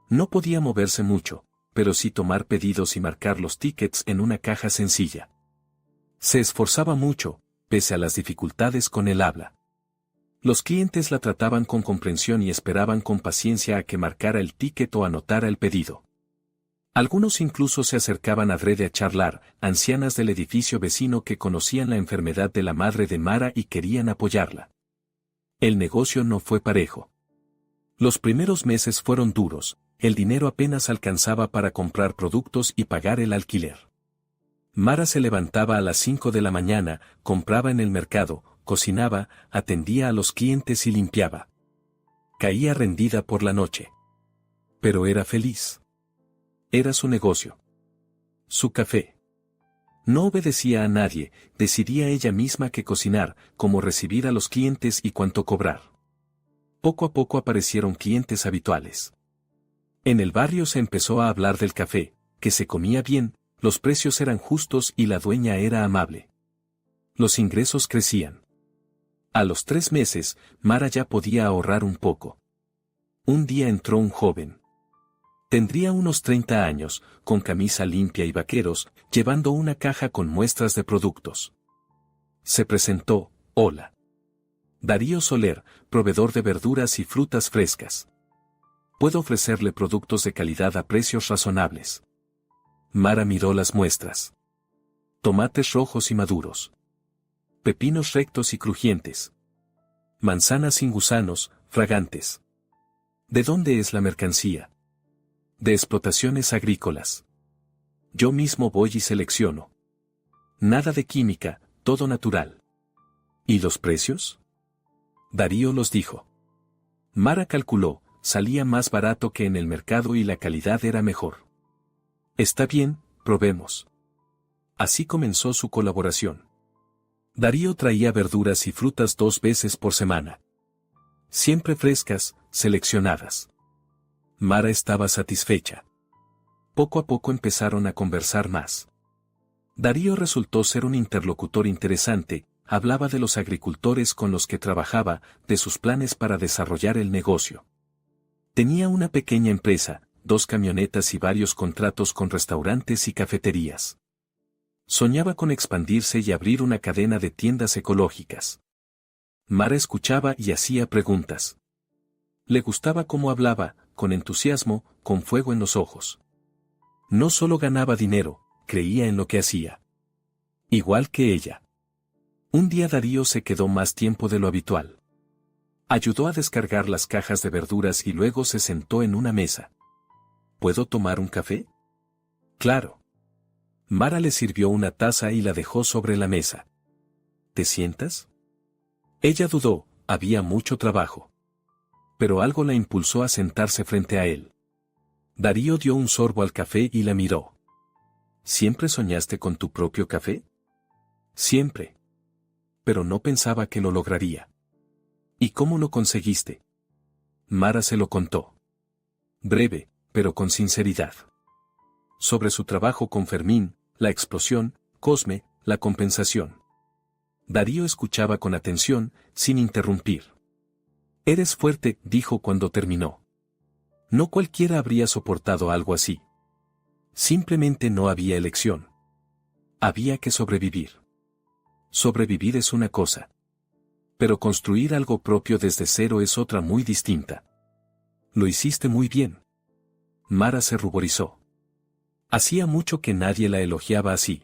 No podía moverse mucho, pero sí tomar pedidos y marcar los tickets en una caja sencilla. Se esforzaba mucho, pese a las dificultades con el habla. Los clientes la trataban con comprensión y esperaban con paciencia a que marcara el ticket o anotara el pedido. Algunos incluso se acercaban adrede a charlar, ancianas del edificio vecino que conocían la enfermedad de la madre de Mara y querían apoyarla. El negocio no fue parejo. Los primeros meses fueron duros, el dinero apenas alcanzaba para comprar productos y pagar el alquiler. Mara se levantaba a las 5 de la mañana, compraba en el mercado, cocinaba, atendía a los clientes y limpiaba. Caía rendida por la noche. Pero era feliz. Era su negocio. Su café. No obedecía a nadie, decidía ella misma qué cocinar, cómo recibir a los clientes y cuánto cobrar. Poco a poco aparecieron clientes habituales. En el barrio se empezó a hablar del café, que se comía bien, los precios eran justos y la dueña era amable. Los ingresos crecían. A los 3 meses, Mara ya podía ahorrar un poco. Un día entró un joven. Tendría unos 30 años, con camisa limpia y vaqueros, llevando una caja con muestras de productos. Se presentó: hola. Darío Soler, proveedor de verduras y frutas frescas. Puedo ofrecerle productos de calidad a precios razonables. Mara miró las muestras. Tomates rojos y maduros. Pepinos rectos y crujientes. Manzanas sin gusanos, fragantes. ¿De dónde es la mercancía? De explotaciones agrícolas. Yo mismo voy y selecciono. Nada de química, todo natural. ¿Y los precios? Darío los dijo. Mara calculó, salía más barato que en el mercado y la calidad era mejor. Está bien, probemos. Así comenzó su colaboración. Darío traía verduras y frutas 2 veces por semana. Siempre frescas, seleccionadas. Mara estaba satisfecha. Poco a poco empezaron a conversar más. Darío resultó ser un interlocutor interesante, hablaba de los agricultores con los que trabajaba, de sus planes para desarrollar el negocio. Tenía una pequeña empresa, 2 camionetas y varios contratos con restaurantes y cafeterías. Soñaba con expandirse y abrir una cadena de tiendas ecológicas. Mara escuchaba y hacía preguntas. Le gustaba cómo hablaba, con entusiasmo, con fuego en los ojos. No solo ganaba dinero, creía en lo que hacía. Igual que ella. Un día Darío se quedó más tiempo de lo habitual. Ayudó a descargar las cajas de verduras y luego se sentó en una mesa. ¿Puedo tomar un café? Claro. Mara le sirvió una taza y la dejó sobre la mesa. ¿Te sientas? Ella dudó, había mucho trabajo. Pero algo la impulsó a sentarse frente a él. Darío dio un sorbo al café y la miró. ¿Siempre soñaste con tu propio café? Siempre. Pero no pensaba que lo lograría. ¿Y cómo lo conseguiste? Mara se lo contó. Breve, pero con sinceridad. Sobre su trabajo con Fermín, la explosión, Cosme, la compensación. Darío escuchaba con atención, sin interrumpir. Eres fuerte, dijo cuando terminó. No cualquiera habría soportado algo así. Simplemente no había elección. Había que sobrevivir. Sobrevivir es una cosa. Pero construir algo propio desde cero es otra muy distinta. Lo hiciste muy bien. Mara se ruborizó. Hacía mucho que nadie la elogiaba así.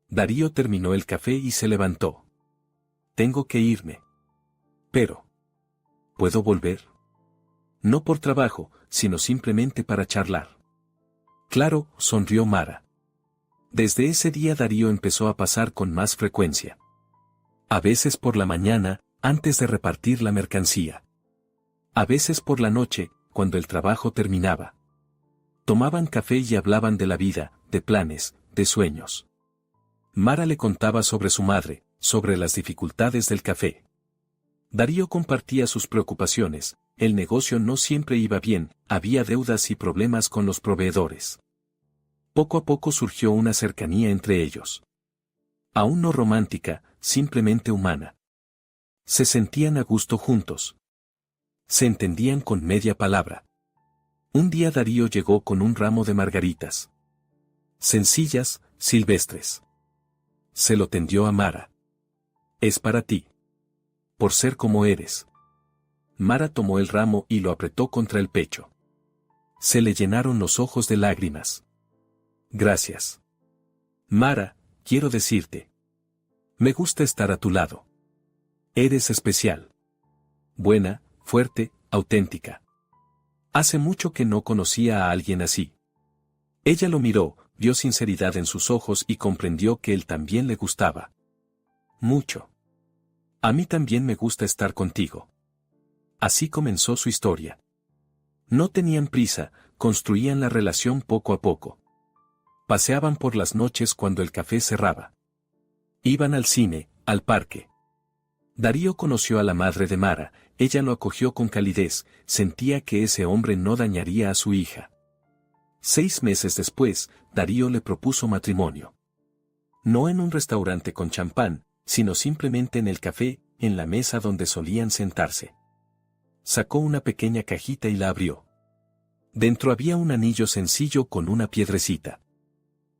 Darío terminó el café y se levantó. Tengo que irme. Pero... ¿puedo volver? No por trabajo, sino simplemente para charlar. Claro, sonrió Mara. Desde ese día Darío empezó a pasar con más frecuencia. A veces por la mañana, antes de repartir la mercancía. A veces por la noche, cuando el trabajo terminaba. Tomaban café y hablaban de la vida, de planes, de sueños. Mara le contaba sobre su madre, sobre las dificultades del café. Darío compartía sus preocupaciones, el negocio no siempre iba bien, había deudas y problemas con los proveedores. Poco a poco surgió una cercanía entre ellos. Aún no romántica, simplemente humana. Se sentían a gusto juntos. Se entendían con media palabra. Un día Darío llegó con un ramo de margaritas. Sencillas, silvestres. Se lo tendió a Mara. Es para ti. Por ser como eres. Mara tomó el ramo y lo apretó contra el pecho. Se le llenaron los ojos de lágrimas. Gracias. Mara, quiero decirte. Me gusta estar a tu lado. Eres especial. Buena, fuerte, auténtica. Hace mucho que no conocía a alguien así. Ella lo miró, vio sinceridad en sus ojos y comprendió que él también le gustaba. Mucho. A mí también me gusta estar contigo. Así comenzó su historia. No tenían prisa, construían la relación poco a poco. Paseaban por las noches cuando el café cerraba. Iban al cine, al parque. Darío conoció a la madre de Mara, ella lo acogió con calidez, sentía que ese hombre no dañaría a su hija. 6 meses después, Darío le propuso matrimonio. No en un restaurante con champán, sino simplemente en el café, en la mesa donde solían sentarse. Sacó una pequeña cajita y la abrió. Dentro había un anillo sencillo con una piedrecita.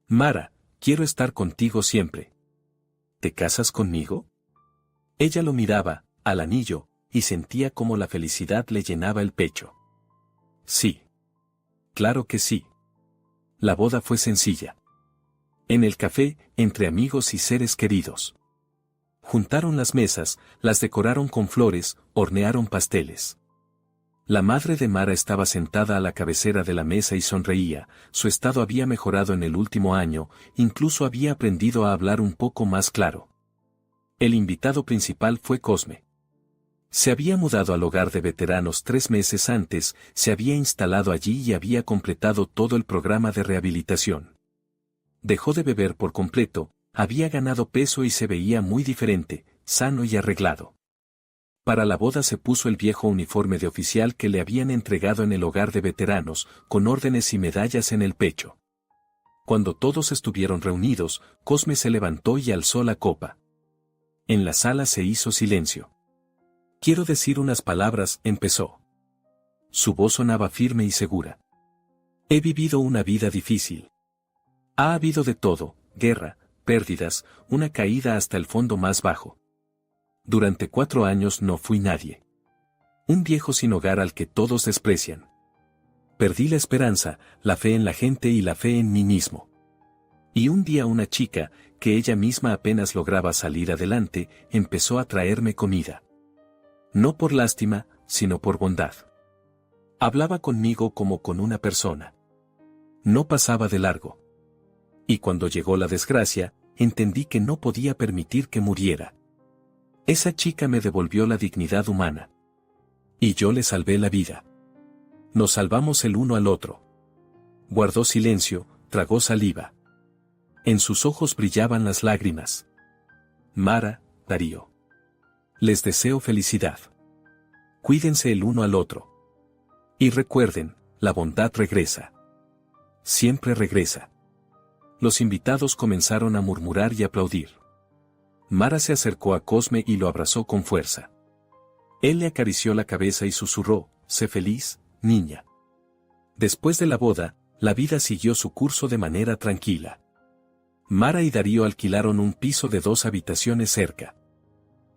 Mara, quiero estar contigo siempre. ¿Te casas conmigo? Ella lo miraba, al anillo, y sentía como la felicidad le llenaba el pecho. Sí. Claro que sí. La boda fue sencilla. En el café, entre amigos y seres queridos. Juntaron las mesas, las decoraron con flores, hornearon pasteles. La madre de Mara estaba sentada a la cabecera de la mesa y sonreía, su estado había mejorado en el último año, incluso había aprendido a hablar un poco más claro. El invitado principal fue Cosme. Se había mudado al hogar de veteranos 3 meses antes, se había instalado allí y había completado todo el programa de rehabilitación. Dejó de beber por completo, había ganado peso y se veía muy diferente, sano y arreglado. Para la boda se puso el viejo uniforme de oficial que le habían entregado en el hogar de veteranos, con órdenes y medallas en el pecho. Cuando todos estuvieron reunidos, Cosme se levantó y alzó la copa. En la sala se hizo silencio. Quiero decir unas palabras, empezó. Su voz sonaba firme y segura. He vivido una vida difícil. Ha habido de todo, guerra, pérdidas, una caída hasta el fondo más bajo. Durante 4 años no fui nadie. Un viejo sin hogar al que todos desprecian. Perdí la esperanza, la fe en la gente y la fe en mí mismo. Y un día una chica, que ella misma apenas lograba salir adelante, empezó a traerme comida. No por lástima, sino por bondad. Hablaba conmigo como con una persona. No pasaba de largo. Y cuando llegó la desgracia, entendí que no podía permitir que muriera. Esa chica me devolvió la dignidad humana. Y yo le salvé la vida. Nos salvamos el uno al otro. Guardó silencio, tragó saliva. En sus ojos brillaban las lágrimas. Mara, Darío. Les deseo felicidad. Cuídense el uno al otro. Y recuerden, la bondad regresa. Siempre regresa. Los invitados comenzaron a murmurar y aplaudir. Mara se acercó a Cosme y lo abrazó con fuerza. Él le acarició la cabeza y susurró, sé feliz, niña. Después de la boda, la vida siguió su curso de manera tranquila. Mara y Darío alquilaron un piso de 2 habitaciones cerca.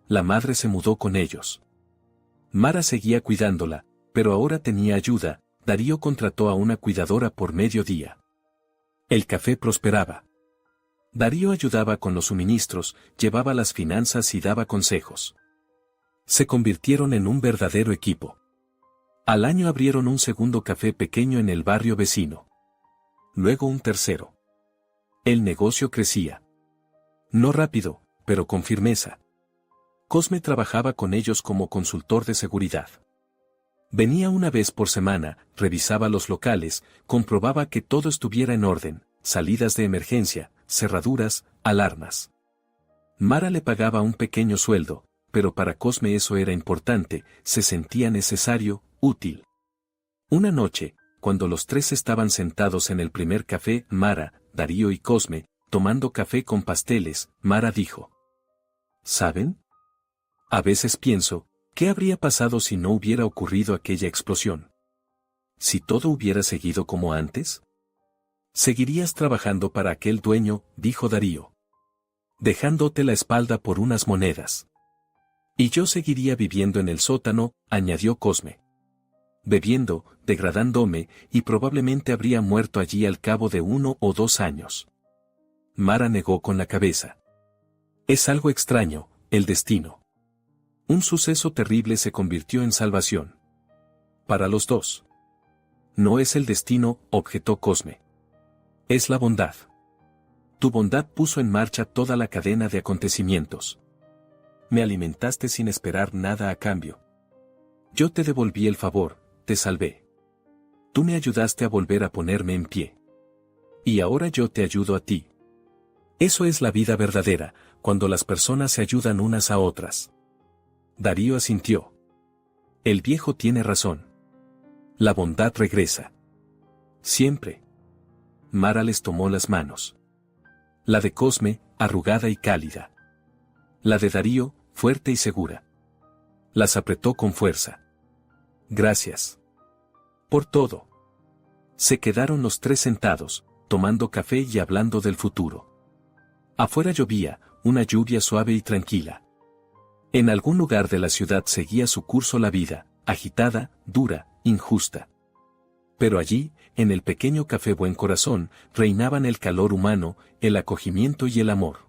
La madre se mudó con ellos. Mara seguía cuidándola, pero ahora tenía ayuda, Darío contrató a una cuidadora por mediodía. El café prosperaba. Darío ayudaba con los suministros, llevaba las finanzas y daba consejos. Se convirtieron en un verdadero equipo. Al año abrieron un segundo café pequeño en el barrio vecino. Luego un tercero. El negocio crecía. No rápido, pero con firmeza. Cosme trabajaba con ellos como consultor de seguridad. Venía una vez por semana, revisaba los locales, comprobaba que todo estuviera en orden, salidas de emergencia, cerraduras, alarmas. Mara le pagaba un pequeño sueldo, pero para Cosme eso era importante, se sentía necesario, útil. Una noche, cuando los tres estaban sentados en el primer café, Mara, Darío y Cosme, tomando café con pasteles, Mara dijo: ¿Saben? A veces pienso, ¿qué habría pasado si no hubiera ocurrido aquella explosión? ¿Si todo hubiera seguido como antes? Seguirías trabajando para aquel dueño, dijo Darío. Dejándote la espalda por unas monedas. Y yo seguiría viviendo en el sótano, añadió Cosme. Bebiendo, degradándome, y probablemente habría muerto allí al cabo de 1 o 2 años. Mara negó con la cabeza. Es algo extraño, el destino. Un suceso terrible se convirtió en salvación. Para los dos. No es el destino, objetó Cosme. Es la bondad. Tu bondad puso en marcha toda la cadena de acontecimientos. Me alimentaste sin esperar nada a cambio. Yo te devolví el favor, te salvé. Tú me ayudaste a volver a ponerme en pie. Y ahora yo te ayudo a ti. Eso es la vida verdadera, cuando las personas se ayudan unas a otras. Darío asintió. El viejo tiene razón. La bondad regresa. Siempre. Mara les tomó las manos. La de Cosme, arrugada y cálida. La de Darío, fuerte y segura. Las apretó con fuerza. Gracias. Por todo. Se quedaron los tres sentados, tomando café y hablando del futuro. Afuera llovía, una lluvia suave y tranquila. En algún lugar de la ciudad seguía su curso la vida, agitada, dura, injusta. Pero allí, en el pequeño café Buen Corazón, reinaban el calor humano, el acogimiento y el amor.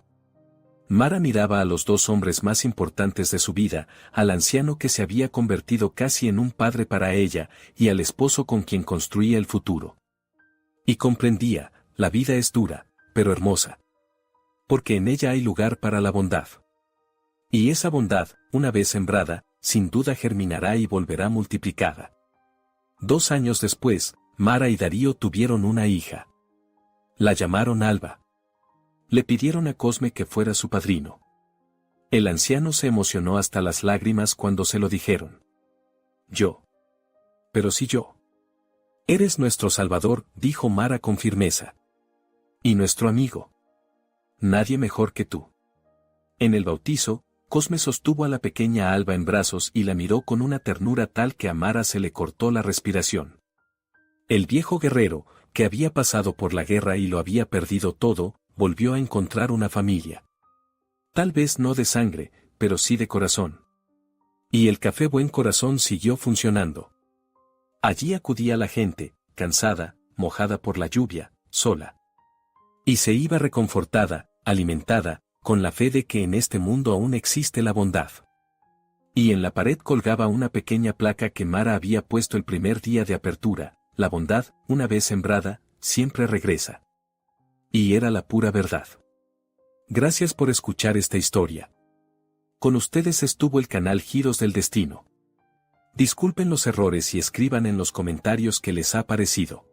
Mara miraba a los dos hombres más importantes de su vida, al anciano que se había convertido casi en un padre para ella, y al esposo con quien construía el futuro. Y comprendía, la vida es dura, pero hermosa. Porque en ella hay lugar para la bondad. Y esa bondad, una vez sembrada, sin duda germinará y volverá multiplicada. 2 años después, Mara y Darío tuvieron una hija. La llamaron Alba. Le pidieron a Cosme que fuera su padrino. El anciano se emocionó hasta las lágrimas cuando se lo dijeron. Yo. Pero si yo. Eres nuestro salvador, dijo Mara con firmeza. Y nuestro amigo. Nadie mejor que tú. En el bautizo, Cosme sostuvo a la pequeña Alba en brazos y la miró con una ternura tal que a Mara se le cortó la respiración. El viejo guerrero, que había pasado por la guerra y lo había perdido todo, volvió a encontrar una familia. Tal vez no de sangre, pero sí de corazón. Y el café Buen Corazón siguió funcionando. Allí acudía la gente, cansada, mojada por la lluvia, sola. Y se iba reconfortada, alimentada, con la fe de que en este mundo aún existe la bondad. Y en la pared colgaba una pequeña placa que Mara había puesto el primer día de apertura: la bondad, una vez sembrada, siempre regresa. Y era la pura verdad. Gracias por escuchar esta historia. Con ustedes estuvo el canal Giros del Destino. Disculpen los errores y escriban en los comentarios qué les ha parecido.